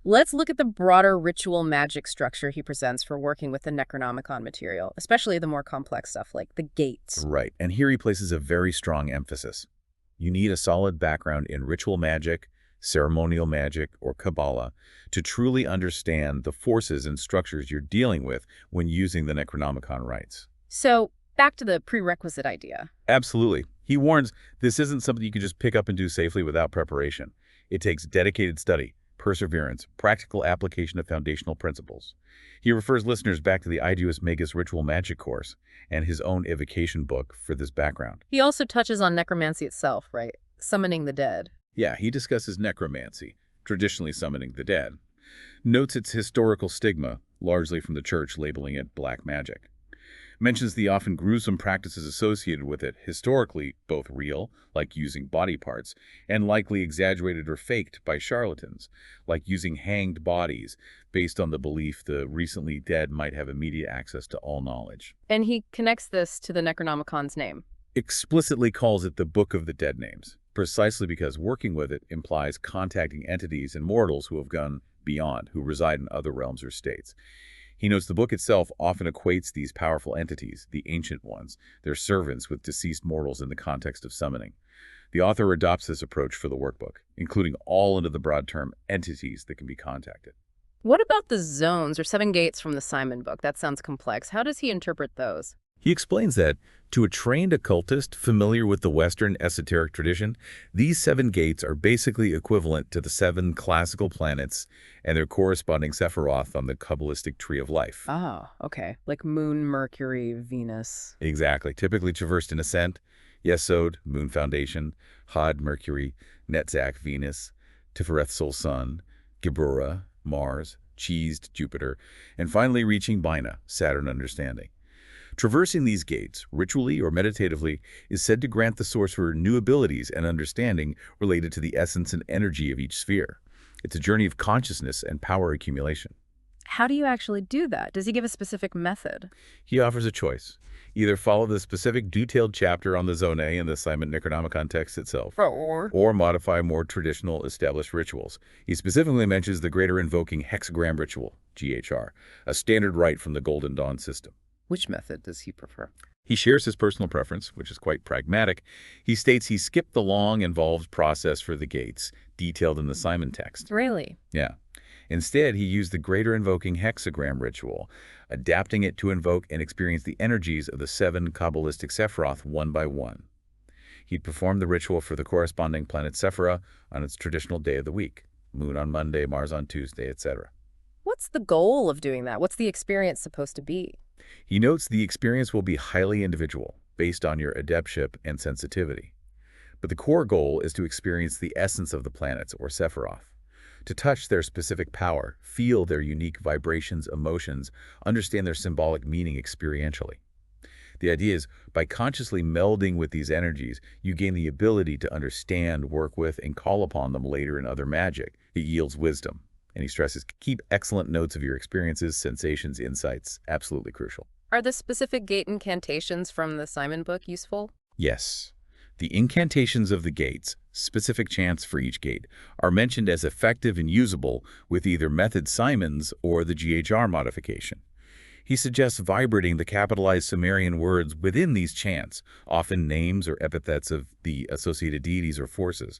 Let's look at the broader ritual magic structure he presents for working with the Necronomicon material, especially the more complex stuff like the gates. Right, and here he places a very strong emphasis. You need a solid background in ritual magic, ceremonial magic, or Kabbalah to truly understand the forces and structures you're dealing with when using the Necronomicon rites. So, back to the prerequisite idea. Absolutely. He warns this isn't something you can just pick up and do safely without preparation. It takes dedicated study, perseverance, practical application of foundational principles. He refers listeners back to the I.G.A.S. Magus Ritual Magic course and his own evocation book for this background. He also touches on necromancy itself, right? Summoning the dead. Yeah, he discusses necromancy, traditionally summoning the dead, notes its historical stigma, largely from the church labeling it black magic, mentions the often gruesome practices associated with it, historically both real, like using body parts, and likely exaggerated or faked by charlatans, like using hanged bodies based on the belief the recently dead might have immediate access to all knowledge. And he connects this to the Necronomicon's name. Explicitly calls it the Book of the Dead Names, precisely because working with it implies contacting entities and mortals who have gone beyond, who reside in other realms or states. He notes the book itself often equates these powerful entities, the ancient ones, their servants, with deceased mortals in the context of summoning. The author adopts this approach for the workbook, including all under the broad term entities that can be contacted. What about the zones or 7 gates from the Simon book? That sounds complex. How does he interpret those? He explains that, to a trained occultist familiar with the Western esoteric tradition, these 7 gates are basically equivalent to the 7 classical planets and their corresponding Sephiroth on the Kabbalistic tree of life. Oh, okay. Like Moon, Mercury, Venus. Exactly. Typically traversed in ascent: Yesod, Moon Foundation; Had, Mercury; Netzach, Venus; Tifereth, Sol, Sun; Geburah, Mars; Cheesed, Jupiter; and finally reaching Bina, Saturn, Understanding. Traversing these gates, ritually or meditatively, is said to grant the sorcerer new abilities and understanding related to the essence and energy of each sphere. It's a journey of consciousness and power accumulation. How do you actually do that? Does he give a specific method? He offers a choice. Either follow the specific detailed chapter on the Zone in the Simon Necronomicon text itself, or modify more traditional established rituals. He specifically mentions the Greater Invoking Hexagram Ritual, GHR, a standard rite from the Golden Dawn system. Which method does he prefer? He shares his personal preference, which is quite pragmatic. He states he skipped the long, involved process for the gates, detailed in the Simon text. Really? Yeah. Instead, he used the Greater Invoking Hexagram Ritual, adapting it to invoke and experience the energies of the 7 Kabbalistic Sephiroth one by one. He'd perform the ritual for the corresponding planet Sephira on its traditional day of the week: Moon on Monday, Mars on Tuesday, etc. What's the goal of doing that? What's the experience supposed to be? He notes the experience will be highly individual, based on your adeptship and sensitivity. But the core goal is to experience the essence of the planets, or Sephiroth, to touch their specific power, feel their unique vibrations, emotions, understand their symbolic meaning experientially. The idea is, by consciously melding with these energies, you gain the ability to understand, work with, and call upon them later in other magic. It yields wisdom. And he stresses, keep excellent notes of your experiences, sensations, insights. Absolutely crucial. Are the specific gate incantations from the Simon book useful? Yes. The incantations of the gates, specific chants for each gate, are mentioned as effective and usable with either method Simon's or the GHR modification. He suggests vibrating the capitalized Sumerian words within these chants, often names or epithets of the associated deities or forces.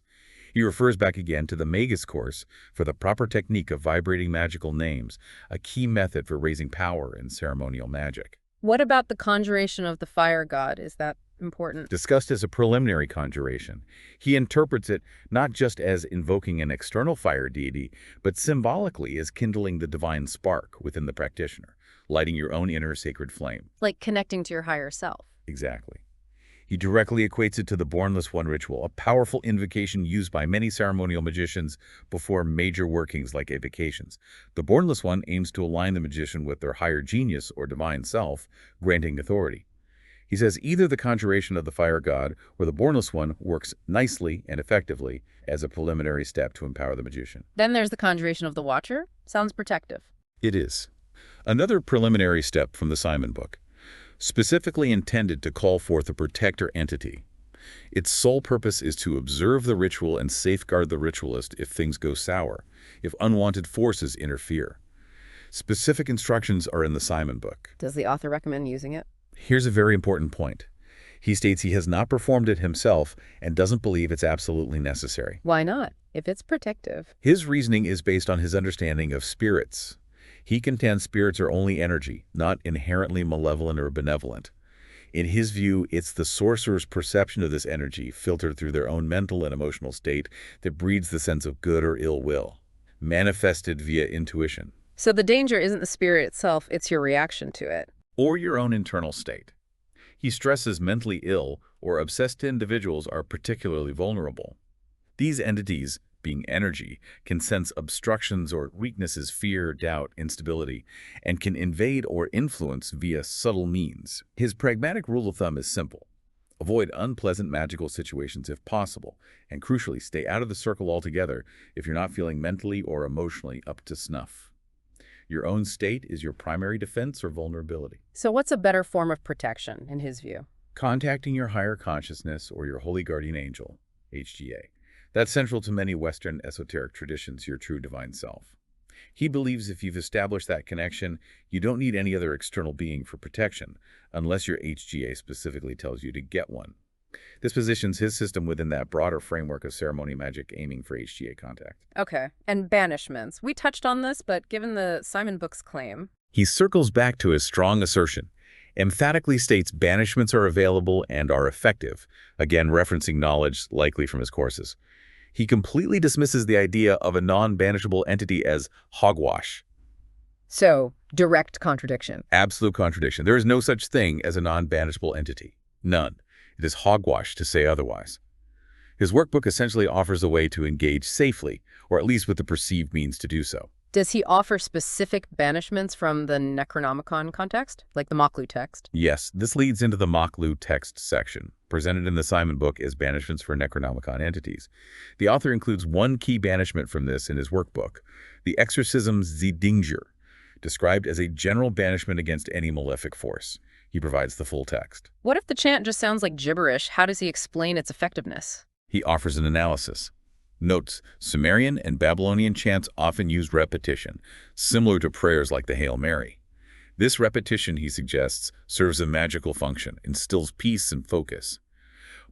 He refers back again to the Magus course for the proper technique of vibrating magical names, a key method for raising power in ceremonial magic. What about the conjuration of the fire god? Is that important? Discussed as a preliminary conjuration, he interprets it not just as invoking an external fire deity, but symbolically as kindling the divine spark within the practitioner, lighting your own inner sacred flame. Like connecting to your higher self. Exactly. He directly equates it to the Bornless One ritual, a powerful invocation used by many ceremonial magicians before major workings like evocations. The Bornless One aims to align the magician with their higher genius or divine self, granting authority. He says either the conjuration of the fire god or the Bornless One works nicely and effectively as a preliminary step to empower the magician. Then there's the conjuration of the Watcher. Sounds protective. It is. Another preliminary step from the Simon book, specifically intended to call forth a protector entity. Its sole purpose is to observe the ritual and safeguard the ritualist if things go sour, if unwanted forces interfere. Specific instructions are in the Simon book. Does the author recommend using it? Here's a very important point. He states he has not performed it himself and doesn't believe it's absolutely necessary. Why not, if it's protective? His reasoning is based on his understanding of spirits. He contends spirits are only energy, not inherently malevolent or benevolent. In his view, it's the sorcerer's perception of this energy, filtered through their own mental and emotional state, that breeds the sense of good or ill will. manifested via intuition. So the danger isn't the spirit itself, it's your reaction to it. Or your own internal state. He stresses mentally ill or obsessed individuals are particularly vulnerable. These entities, being energy, can sense obstructions or weaknesses, fear, doubt, instability, and can invade or influence via subtle means. His pragmatic rule of thumb is simple. Avoid unpleasant magical situations if possible, and crucially, stay out of the circle altogether if you're not feeling mentally or emotionally up to snuff. Your own state is your primary defense or vulnerability. So what's a better form of protection, in his view? Contacting your higher consciousness or your holy guardian angel, I.G.A. That's central to many Western esoteric traditions, your true divine self. He believes if you've established that connection, you don't need any other external being for protection, unless your I.G.A. specifically tells you to get one. This positions his system within that broader framework of ceremony magic aiming for I.G.A. contact. Okay. And banishments. We touched on this, but given the Simon Book's claim... He circles back to his strong assertion, emphatically states banishments are available and are effective, again referencing knowledge likely from his courses. He completely dismisses the idea of a non-banishable entity as hogwash. So, direct contradiction. Absolute contradiction. There is no such thing as a non-banishable entity. None. It is hogwash to say otherwise. His workbook essentially offers a way to engage safely, or at least with the perceived means to do so. Does he offer specific banishments from the Necronomicon context, like the Moklu text? Yes, this leads into the Moklu text section, presented in the Simon Book as banishments for Necronomicon entities. The author includes one key banishment from this in his workbook, the exorcism Zedinger, described as a general banishment against any malefic force. He provides the full text. What if the chant just sounds like gibberish? How does he explain its effectiveness? He offers an analysis. Notes, Sumerian and Babylonian chants often used repetition, similar to prayers like the Hail Mary. This repetition, he suggests, serves a magical function, instills peace and focus.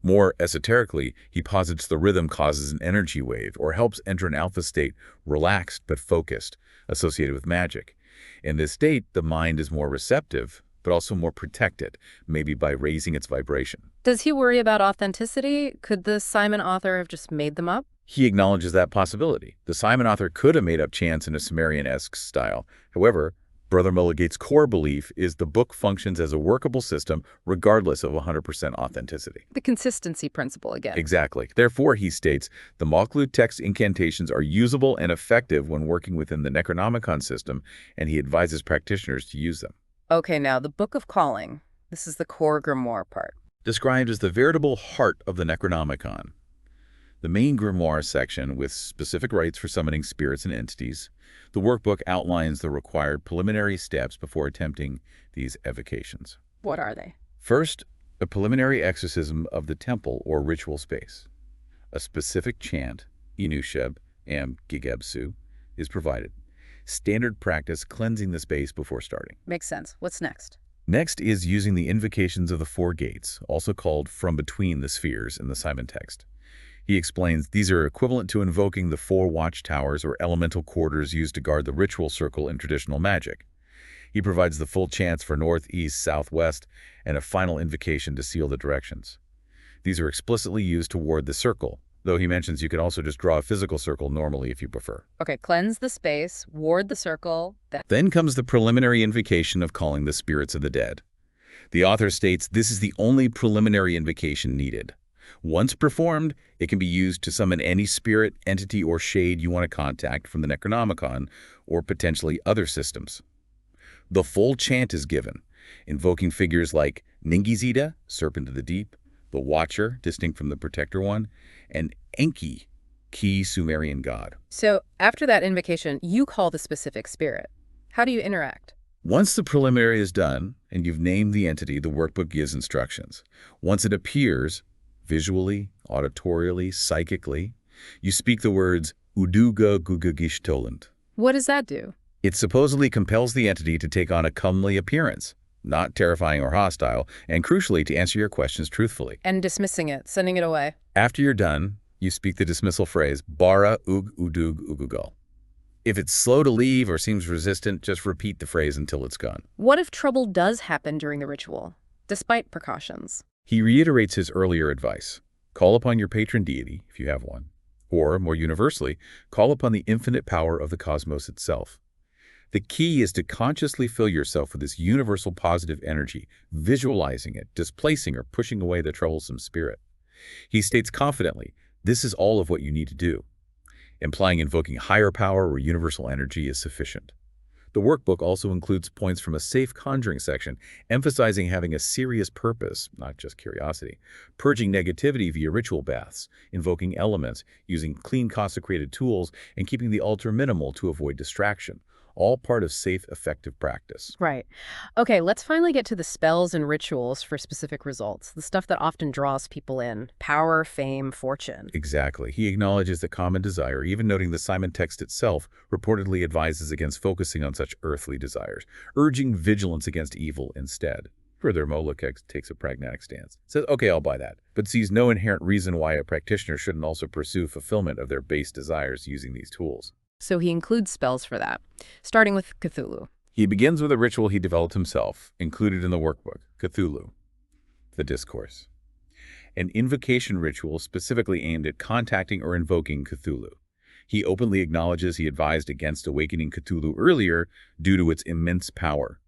More esoterically, he posits the rhythm causes an energy wave or helps enter an alpha state, relaxed but focused, associated with magic. In this state, the mind is more receptive, but also more protected, maybe by raising its vibration. Does he worry about authenticity? Could the Simon author have just made them up? He acknowledges that possibility. The Simon author could have made up chants in a Sumerian-esque style. However, Brother Mulligate's core belief is the book functions as a workable system regardless of 100% authenticity. The consistency principle again. Exactly. Therefore, he states, the Moklu text incantations are usable and effective when working within the Necronomicon system, and he advises practitioners to use them. Okay, now the Book of Calling. This is the core grimoire part. Described as the veritable heart of the Necronomicon. The main grimoire section with specific rites for summoning spirits and entities. The workbook outlines the required preliminary steps before attempting these evocations. What are they? First, a preliminary exorcism of the temple or ritual space. A specific chant, Inusheb and Gigabsu, is provided. Standard practice cleansing the space before starting. Makes sense. What's next? Next is using the invocations of the four gates, also called from between the spheres in the Simon text. He explains these are equivalent to invoking the four watchtowers or elemental quarters used to guard the ritual circle in traditional magic. He provides the full chants for north, east, southwest, and a final invocation to seal the directions. These are explicitly used to ward the circle, though he mentions you can also just draw a physical circle normally if you prefer. Okay, cleanse the space, ward the circle. Then comes the preliminary invocation of calling the spirits of the dead. The author states this is the only preliminary invocation needed. Once performed, it can be used to summon any spirit, entity, or shade you want to contact from the Necronomicon or potentially other systems. The full chant is given, invoking figures like Ningizida, Serpent of the Deep, the Watcher, distinct from the Protector one, and Enki, key Sumerian god. So after that invocation, you call the specific spirit. How do you interact? Once the preliminary is done and you've named the entity, the workbook gives instructions. Once it appears, visually, auditorially, psychically, you speak the words Uduga Gugagishtoland. What does that do? It supposedly compels the entity to take on a comely appearance, not terrifying or hostile, and crucially to answer your questions truthfully. And dismissing it, sending it away. After you're done, you speak the dismissal phrase, Bara Ug Udug Ugugal. If it's slow to leave or seems resistant, just repeat the phrase until it's gone. What if trouble does happen during the ritual, despite precautions? He reiterates his earlier advice. Call upon your patron deity, if you have one, Or, more universally, call upon the infinite power of the cosmos itself. The key is to consciously fill yourself with this universal positive energy, visualizing it, displacing or pushing away the troublesome spirit. He states confidently, this is all of what you need to do, implying invoking higher power or universal energy is sufficient. The workbook also includes points from a safe conjuring section, emphasizing having a serious purpose, not just curiosity, purging negativity via ritual baths, invoking elements, using clean consecrated tools, and keeping the altar minimal to avoid distraction. All part of safe, effective practice. Right. Okay, let's finally get to the spells and rituals for specific results, the stuff that often draws people in. Power, fame, fortune. Exactly. He acknowledges the common desire, even noting the Simon text itself reportedly advises against focusing on such earthly desires, urging vigilance against evil instead. Further, Moloch takes a pragmatic stance. Says, okay, I'll buy that, but sees no inherent reason why a practitioner shouldn't also pursue fulfillment of their base desires using these tools. So he includes spells for that, starting with Cthulhu. He begins with a ritual he developed himself, included in the workbook, Cthulhu, the Discourse. An invocation ritual specifically aimed at contacting or invoking Cthulhu. He openly acknowledges he advised against awakening Cthulhu earlier due to its immense power.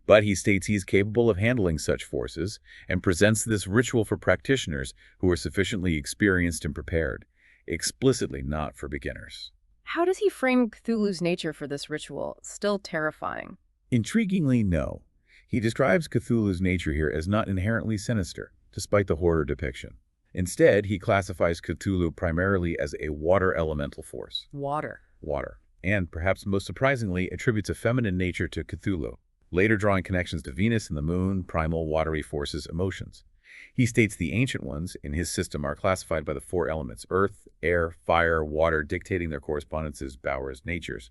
But he states he is capable of handling such forces and presents this ritual for practitioners who are sufficiently experienced and prepared, explicitly not for beginners. How does he frame Cthulhu's nature for this ritual? Still terrifying. Intriguingly, no. He describes Cthulhu's nature here as not inherently sinister, despite the horror depiction. Instead, he classifies Cthulhu primarily as a water elemental force. Water. Water. And, perhaps most surprisingly, attributes a feminine nature to Cthulhu, later drawing connections to Venus and the moon, primal watery forces, emotions. He states the ancient ones in his system are classified by the four elements, earth, air, fire, water, dictating their correspondences, Bauer's natures.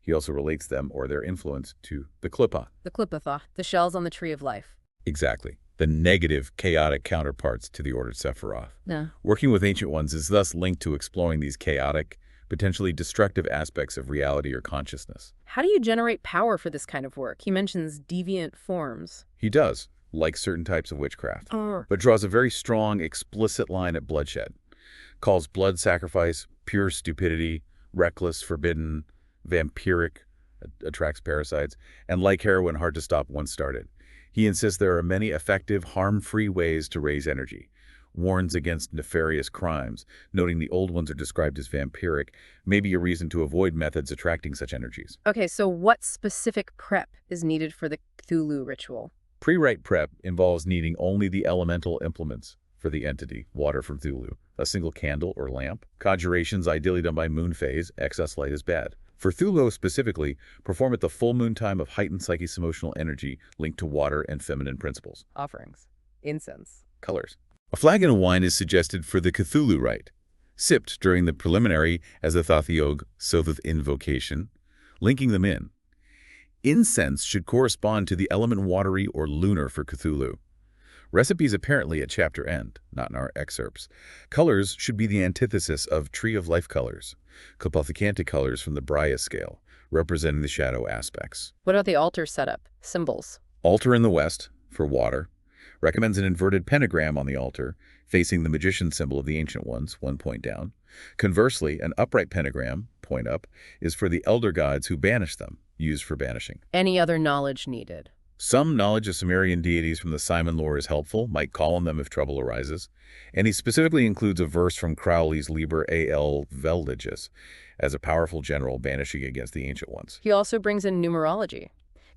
He also relates them, or their influence, to the Klippa. The Klippa, the shells on the tree of life. Exactly. The negative, chaotic counterparts to the ordered Sephiroth. Yeah. Working with ancient ones is thus linked to exploring these chaotic, potentially destructive aspects of reality or consciousness. How do you generate power for this kind of work? He mentions deviant forms. He does, like certain types of witchcraft, but draws a very strong, explicit line at bloodshed. Calls blood sacrifice pure stupidity, reckless, forbidden, vampiric, attracts parasites, and like heroin, hard to stop once started. He insists there are many effective, harm-free ways to raise energy, warns against nefarious crimes, noting the old ones are described as vampiric, may be a reason to avoid methods attracting such energies. Okay, so what specific prep is needed for the Cthulhu ritual? Pre-rite prep involves needing only the elemental implements for the entity, water from Cthulhu, a single candle or lamp. Conjurations ideally done by moon phase, excess light is bad. For Cthulhu specifically, perform at the full moon time of heightened psychic-emotional energy linked to water and feminine principles. Offerings. Incense. Colors. A flagon of wine is suggested for the Cthulhu rite, sipped during the preliminary as a thathiog, sotheth invocation, linking them in. Incense should correspond to the element watery or lunar for Cthulhu. Recipes apparently at chapter end, not in our excerpts. Colors should be the antithesis of Tree of Life colors, Klippathekante colors from the Brya scale, representing the shadow aspects. What about the altar setup? Symbols. Altar in the west, for water, recommends an inverted pentagram on the altar, facing the magician symbol of the ancient ones, 1 point down. Conversely, an upright pentagram, point up, is for the elder gods who banish them, used for banishing. Any other knowledge needed? Some knowledge of Sumerian deities from the Simon lore is helpful, might call on them if trouble arises. And he specifically includes a verse from Crowley's Liber A.L. Veldegis as a powerful general banishing against the ancient ones. He also brings in numerology,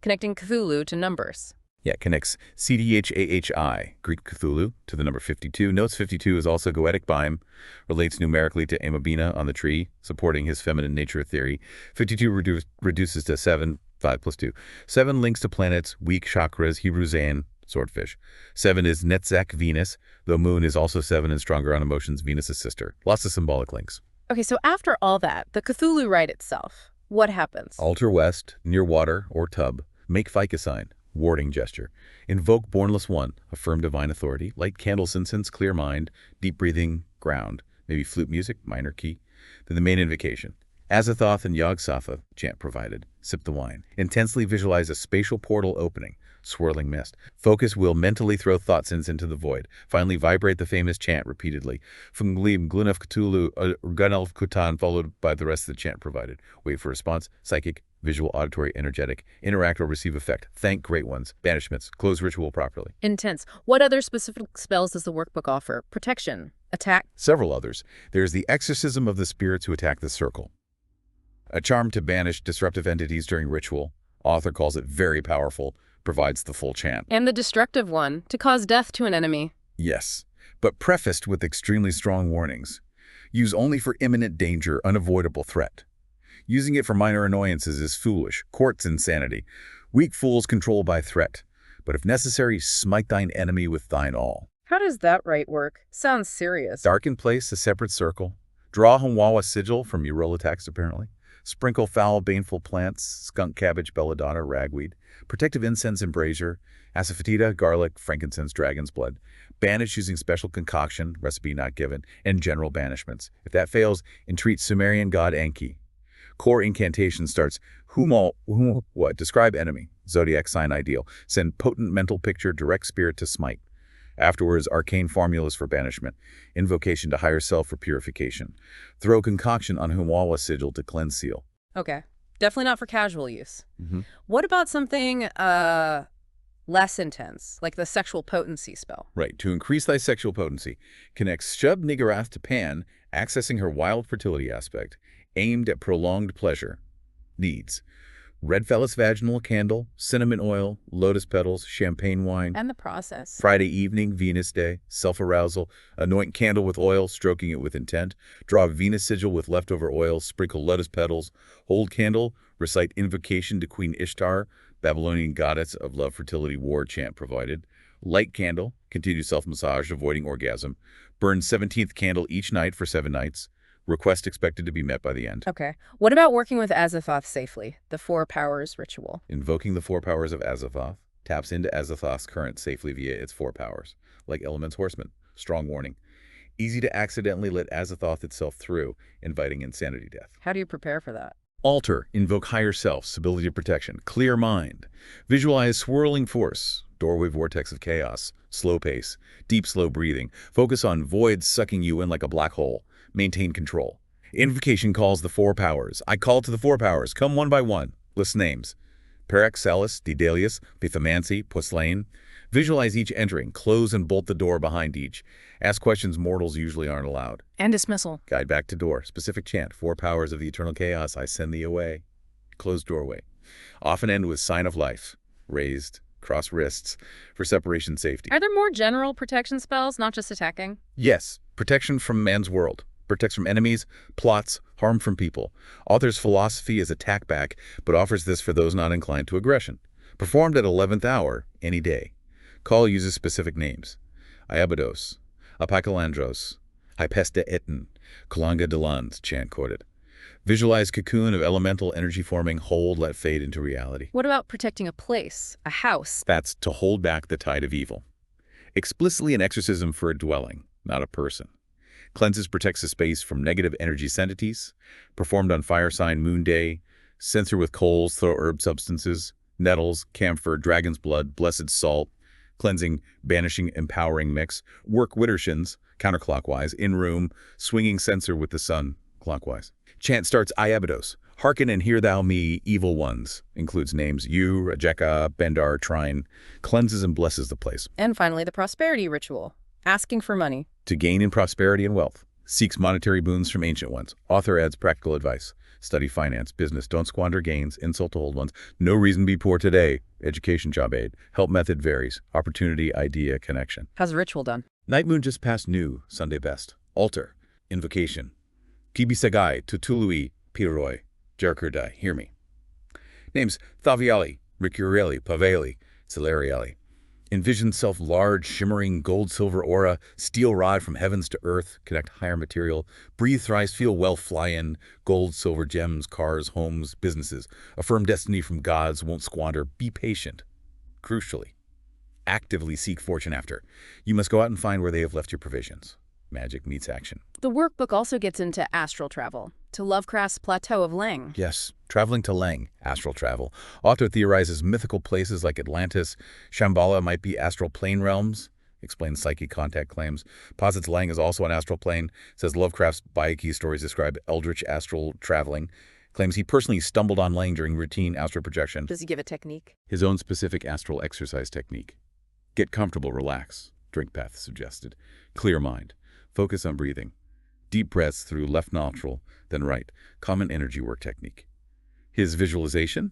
connecting Cthulhu to numbers. Yeah, connects CDHAHI, Greek Cthulhu, to the number 52. Notes 52 is also Goetic Bime, relates numerically to Amabina on the tree, supporting his feminine nature theory. 52 reduces to 7, 5 plus 2. 7 links to planets, weak chakras, Hebrew Zayin, swordfish. 7 is Netzach, Venus, though Moon is also 7 and stronger on emotions, Venus' sister. Lots of symbolic links. Okay, so after all that, the Cthulhu rite itself, what happens? Altar west, near water or tub. Make Ficca sign. Warding gesture. Invoke Bornless One, affirm divine authority. Light candles, incense, clear mind. Deep breathing, ground. Maybe flute music, minor key. Then the main invocation. Azathoth and Yog-Sothoth, chant provided. Sip the wine. Intensely visualize a spatial portal opening. swirling mist. Focus will mentally throw thought sins into the void. Finally, vibrate the famous chant repeatedly. Funglim, Glunef Cthulhu, Gunelf Kutan, followed by the rest of the chant provided. Wait for response. Psychic, visual, auditory, energetic. Interact or receive effect. Thank great ones. Banishments. Close ritual properly. Intense. What other specific spells does the workbook offer? Protection. Attack. Several others. There's the exorcism of the spirits who attack the circle. A charm to banish disruptive entities during ritual. Author calls it very powerful. Provides the full chant. And the destructive one, to cause death to an enemy. Yes, but prefaced with extremely strong warnings. Use only for imminent danger, unavoidable threat. Using it for minor annoyances is foolish, courts insanity. Weak fools control by threat. But if necessary, smite thine enemy with thine all. How does that right work? Sounds serious. Darken place a separate circle. Draw Humwawa sigil from mural text, apparently. Sprinkle foul, baneful plants, skunk cabbage, belladonna, ragweed. Protective incense and brazier. Asafoetida, garlic, frankincense, dragon's blood. Banish using special concoction, recipe not given, and general banishments. If that fails, entreat Sumerian god Enki. Core incantation starts, describe enemy, zodiac sign ideal. Send potent mental picture, direct spirit to smite. Afterwards, arcane formulas for banishment. Invocation to higher self for purification. Throw concoction on Humwawa sigil to cleanse seal. Okay. Definitely not for casual use. What about something less intense, like the sexual potency spell? Right. To increase thy sexual potency, connect Shub Niggurath to Pan, accessing her wild fertility aspect, aimed at prolonged pleasure. Needs. Red Phallus vaginal candle, cinnamon oil, lotus petals, champagne wine. And the process. Friday evening, Venus day, self-arousal. Anoint candle with oil, stroking it with intent. Draw Venus sigil with leftover oil, sprinkle lotus petals. Hold candle, recite invocation to Queen Ishtar, Babylonian goddess of love, fertility, war chant provided. Light candle, continue self-massage, avoiding orgasm. Burn 17th candle each night for 7 nights. Request expected to be met by the end. Okay. What about working with Azathoth safely, the Four Powers ritual? Invoking the 4 powers of Azathoth taps into Azathoth's current safely via its 4 powers, like Element's Horseman. Strong warning. Easy to accidentally let Azathoth itself through, inviting insanity death. How do you prepare for that? Alter, invoke higher self, stability of protection, clear mind. Visualize swirling force, doorway vortex of chaos, slow pace, deep slow breathing. Focus on voids sucking you in like a black hole. Maintain control. Invocation calls the 4 powers. I call to the 4 powers. Come one by one. List names. Paraxelis, Daedalus, Pythomancy, Puslain. Visualize each entering. Close and bolt the door behind each. Ask questions mortals usually aren't allowed. And dismissal. Guide back to door. Specific chant. 4 powers of the eternal chaos. I send thee away. Closed doorway. Often end with sign of life. Raised. Cross wrists. For separation safety. Are there more general protection spells, not just attacking? Yes. Protection from man's world. Protects from enemies, plots, harm from people. Author's philosophy is attack back, but offers this for those not inclined to aggression. Performed at 11th hour, any day. Call uses specific names. Iabados, Apacalandros, Hypesta etin, Kalanga delans, chant quoted. Visualize cocoon of elemental energy forming, hold, let fade into reality. What about protecting a place, a house? That's to hold back the tide of evil. Explicitly an exorcism for a dwelling, not a person. Cleanses, protects a space from negative energy entities. Performed on fire sign moon day. Censor with coals, throw herb substances. Nettles, camphor, dragon's blood, blessed salt. Cleansing, banishing, empowering mix. Work Widdershins, counterclockwise, in room. Swinging censer with the sun, clockwise. Chant starts Iabados. Hearken and hear thou me, evil ones. Includes names Yu, Ajeka, Bendar, Trine. Cleanses and blesses the place. And finally, the prosperity ritual. Asking for money. To gain in prosperity and wealth. Seeks monetary boons from ancient ones. Author adds practical advice. Study finance, business, don't squander gains, insult to old ones. No reason be poor today. Education, job aid. Help method varies. Opportunity, idea, connection. How's the ritual done? Night moon just past new, Sunday best. Altar. Invocation. Kibisagai, Tutului, Piroi, Jerkurdai. Hear me. Names. Thaviali, Ricurelli, Paveli, Celeriali. Envision self large, shimmering, gold-silver aura, steel rod from heavens to earth, connect higher material, breathe thrice, feel wealth fly in, gold, silver, gems, cars, homes, businesses. Affirm destiny from gods, won't squander, be patient. Crucially, actively seek fortune after. You must go out and find where they have left your provisions. Magic meets action. The workbook also gets into astral travel, to Lovecraft's Plateau of Leng. Yes, traveling to Leng, astral travel. Author theorizes mythical places like Atlantis, Shambhala might be astral plane realms, explains psychic contact claims, posits Leng is also an astral plane, says Lovecraft's I.G.A.S stories describe eldritch astral traveling, claims he personally stumbled on Leng during routine astral projection. Does he give a technique? His own specific astral exercise technique. Get comfortable, relax, drink path suggested. Clear mind. Focus on breathing. Deep breaths through left nostril, then right. Common energy work technique. His visualization?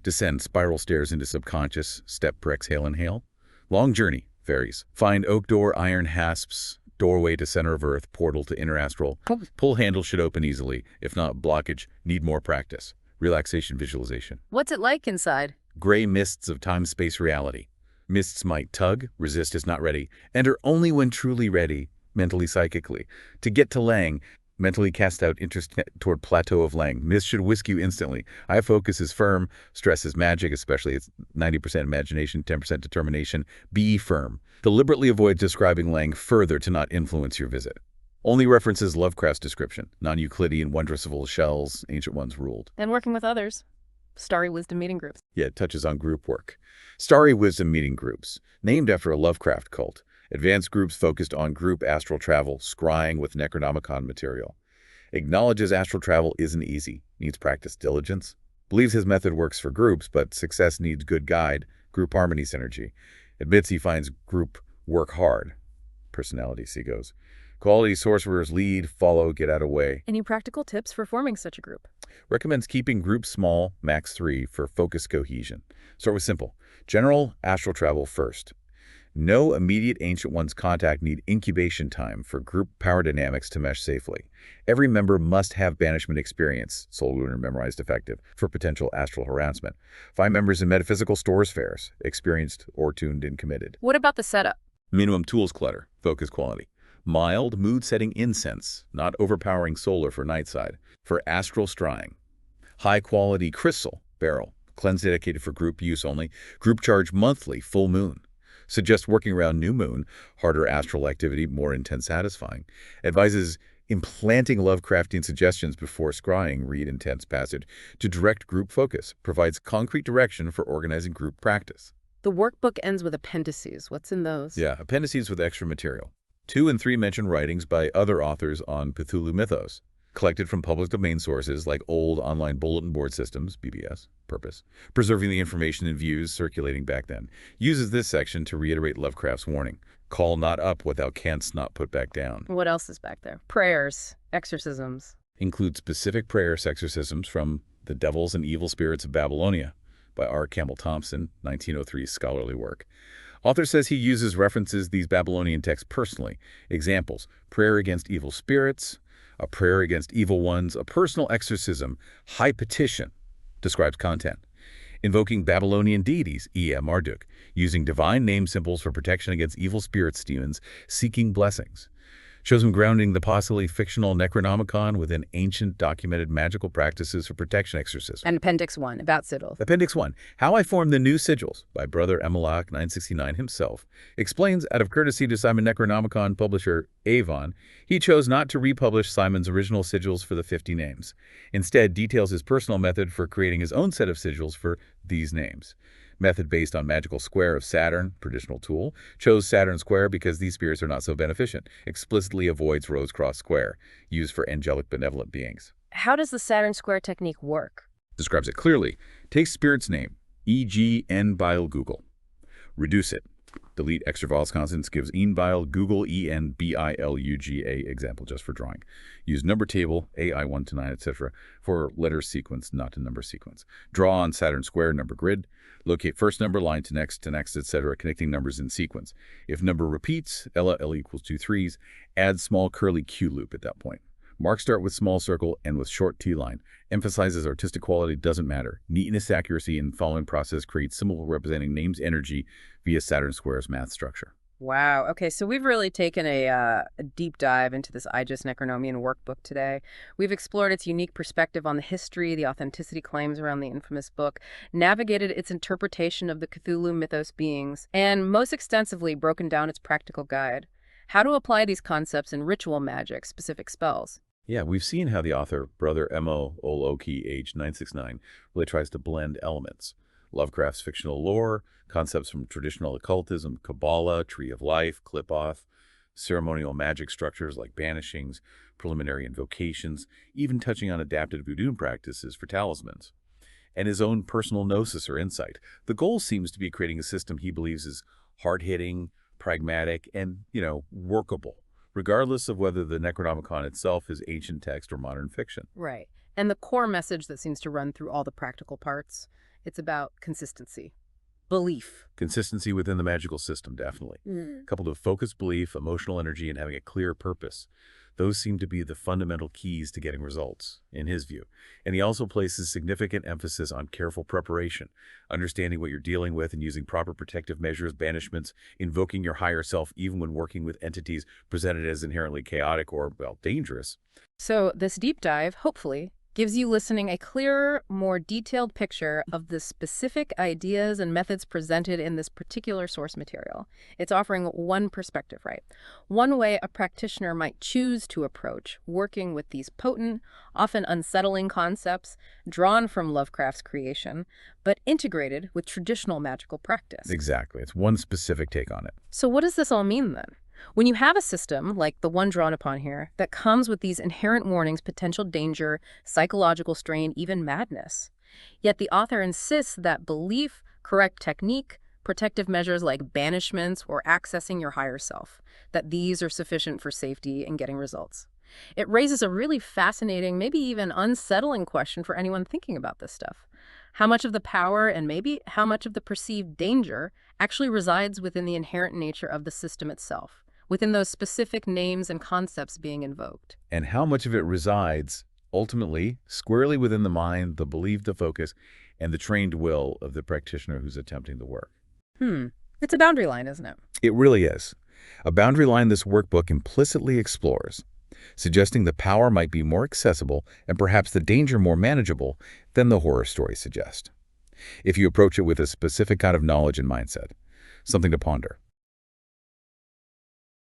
Descend spiral stairs into subconscious, step per exhale, inhale. Long journey, varies. Find oak door, iron hasps, doorway to center of earth, portal to inner astral. Pull handle should open easily. If not, blockage, need more practice. Relaxation visualization. What's it like inside? Gray mists of time-space reality. Mists might tug, resist is not ready. Enter only when truly ready, mentally, psychically. To get to Leng, mentally cast out interest toward Plateau of Leng. Mist should whisk you instantly. Eye focus is firm. Stress is magic, especially it's 90% imagination, 10% determination. Be firm. Deliberately avoid describing Leng further to not influence your visit. Only references Lovecraft's description. Non-Euclidean, wondrous shells, ancient ones ruled. And working with others. Starry Wisdom meeting groups. Yeah, it touches on group work. Starry Wisdom meeting groups, named after a Lovecraft cult. Advanced groups focused on group astral travel, scrying with Necronomicon material. Acknowledges astral travel isn't easy, needs practice, diligence. Believes his method works for groups, but success needs good guide, group harmony synergy. Admits he finds group work hard. Personality, I.G.A.S. Quality sorcerers lead, follow, get out of way. Any practical tips for forming such a group? Recommends keeping groups small, max 3, for focus cohesion. Start with simple. General astral travel first. No immediate Ancient Ones contact need incubation time for group power dynamics to mesh safely. Every member must have banishment experience, soul lunar memorized effective, for potential astral harassment. Find members in metaphysical stores fairs, experienced or tuned in committed. What about the setup? Minimum tools clutter, focus quality. Mild, mood-setting incense, not overpowering solar for nightside, for astral scrying. High-quality crystal, barrel, cleanse dedicated for group use only, group charge monthly, full moon. Suggest working around new moon, harder astral activity, more intense satisfying. Advises implanting Lovecraftian suggestions before scrying, read intense passage, to direct group focus, provides concrete direction for organizing group practice. The workbook ends with appendices. What's in those? Yeah, appendices with extra material. 2 and 3 mention writings by other authors on Cthulhu Mythos, collected from public domain sources like old online bulletin board systems, BBS, purpose, preserving the information and views circulating back then. Uses this section to reiterate Lovecraft's warning, call not up what thou canst not put back down. What else is back there? Prayers, exorcisms. Include specific prayers exorcisms from The Devils and Evil Spirits of Babylonia by R. Campbell Thompson, 1903 scholarly work. Author says he references these Babylonian texts personally. Examples: prayer against evil spirits, a prayer against evil ones, a personal exorcism, high petition, describes content. Invoking Babylonian deities, E. M. Marduk, using divine name symbols for protection against evil spirits, demons, seeking blessings. Shows him grounding the possibly fictional Necronomicon within ancient documented magical practices for protection exorcism. And Appendix 1, about sigils. Appendix 1, How I Formed the New Sigils, by Brother Emelach, 969 himself, explains, out of courtesy to Simon Necronomicon publisher Avon, he chose not to republish Simon's original sigils for the 50 names. Instead, details his personal method for creating his own set of sigils for these names. Method based on magical square of Saturn, traditional tool. Chose Saturn square because these spirits are not so beneficent. Explicitly avoids Rose Cross square, used for angelic benevolent beings. How does the Saturn square technique work? Describes it clearly. Takes spirit's name, e.g. en bile Google. Reduce it. Delete extra vowels consonants, gives en bile Google, E-N-B-I-L-U-G-A, example just for drawing. Use number table, AI 1 to 9, etc. for letter sequence, not a number sequence. Draw on Saturn square number grid. Locate first number, line to next, etc., connecting numbers in sequence. If number repeats, L equals 2 3s, add small curly Q loop at that point. Marks start with small circle and with short T line. Emphasizes artistic quality doesn't matter. Neatness, accuracy in following process creates symbol representing names energy via Saturn square's math structure. Wow. Okay, so we've really taken a deep dive into this I.G.A.S. Necronomian Workbook today. We've explored its unique perspective on the history, the authenticity claims around the infamous book, navigated its interpretation of the Cthulhu Mythos beings, and most extensively broken down its practical guide. how to apply these concepts in ritual magic, specific spells. Yeah, we've seen how the author, Brother M.O. Oloki, age 969, really tries to blend elements. Lovecraft's fictional lore, concepts from traditional occultism, Kabbalah, Tree of Life, Qliphoth, ceremonial magic structures like banishings, preliminary invocations, even touching on adapted voodoo practices for talismans, and his own personal gnosis or insight. The goal seems to be creating a system he believes is hard-hitting, pragmatic, and, workable, regardless of whether the Necronomicon itself is ancient text or modern fiction. Right. And the core message that seems to run through all the practical parts, it's about consistency, belief. Consistency within the magical system, definitely. Coupled with focused belief, emotional energy, and having a clear purpose. Those seem to be the fundamental keys to getting results, in his view. And he also places significant emphasis on careful preparation, understanding what you're dealing with and using proper protective measures, banishments, invoking your higher self even when working with entities presented as inherently chaotic or, well, dangerous. So this deep dive, hopefully, gives you listening a clearer, more detailed picture of the specific ideas and methods presented in this particular source material. It's offering one perspective, right? One way a practitioner might choose to approach working with these potent, often unsettling concepts drawn from Lovecraft's creation, but integrated with traditional magical practice. Exactly. It's one specific take on it. So what does this all mean then? When you have a system, like the one drawn upon here, that comes with these inherent warnings, potential danger, psychological strain, even madness, yet the author insists that belief, correct technique, protective measures like banishments or accessing your higher self, that these are sufficient for safety and getting results. It raises a really fascinating, maybe even unsettling question for anyone thinking about this stuff. How much of the power and maybe how much of the perceived danger actually resides within the inherent nature of the system itself, within those specific names and concepts being invoked? And how much of it resides, ultimately, squarely within the mind, the belief, the focus, and the trained will of the practitioner who's attempting the work. It's a boundary line, isn't it? It really is. A boundary line this workbook implicitly explores, suggesting the power might be more accessible and perhaps the danger more manageable than the horror stories suggest, if you approach it with a specific kind of knowledge and mindset. Something to ponder.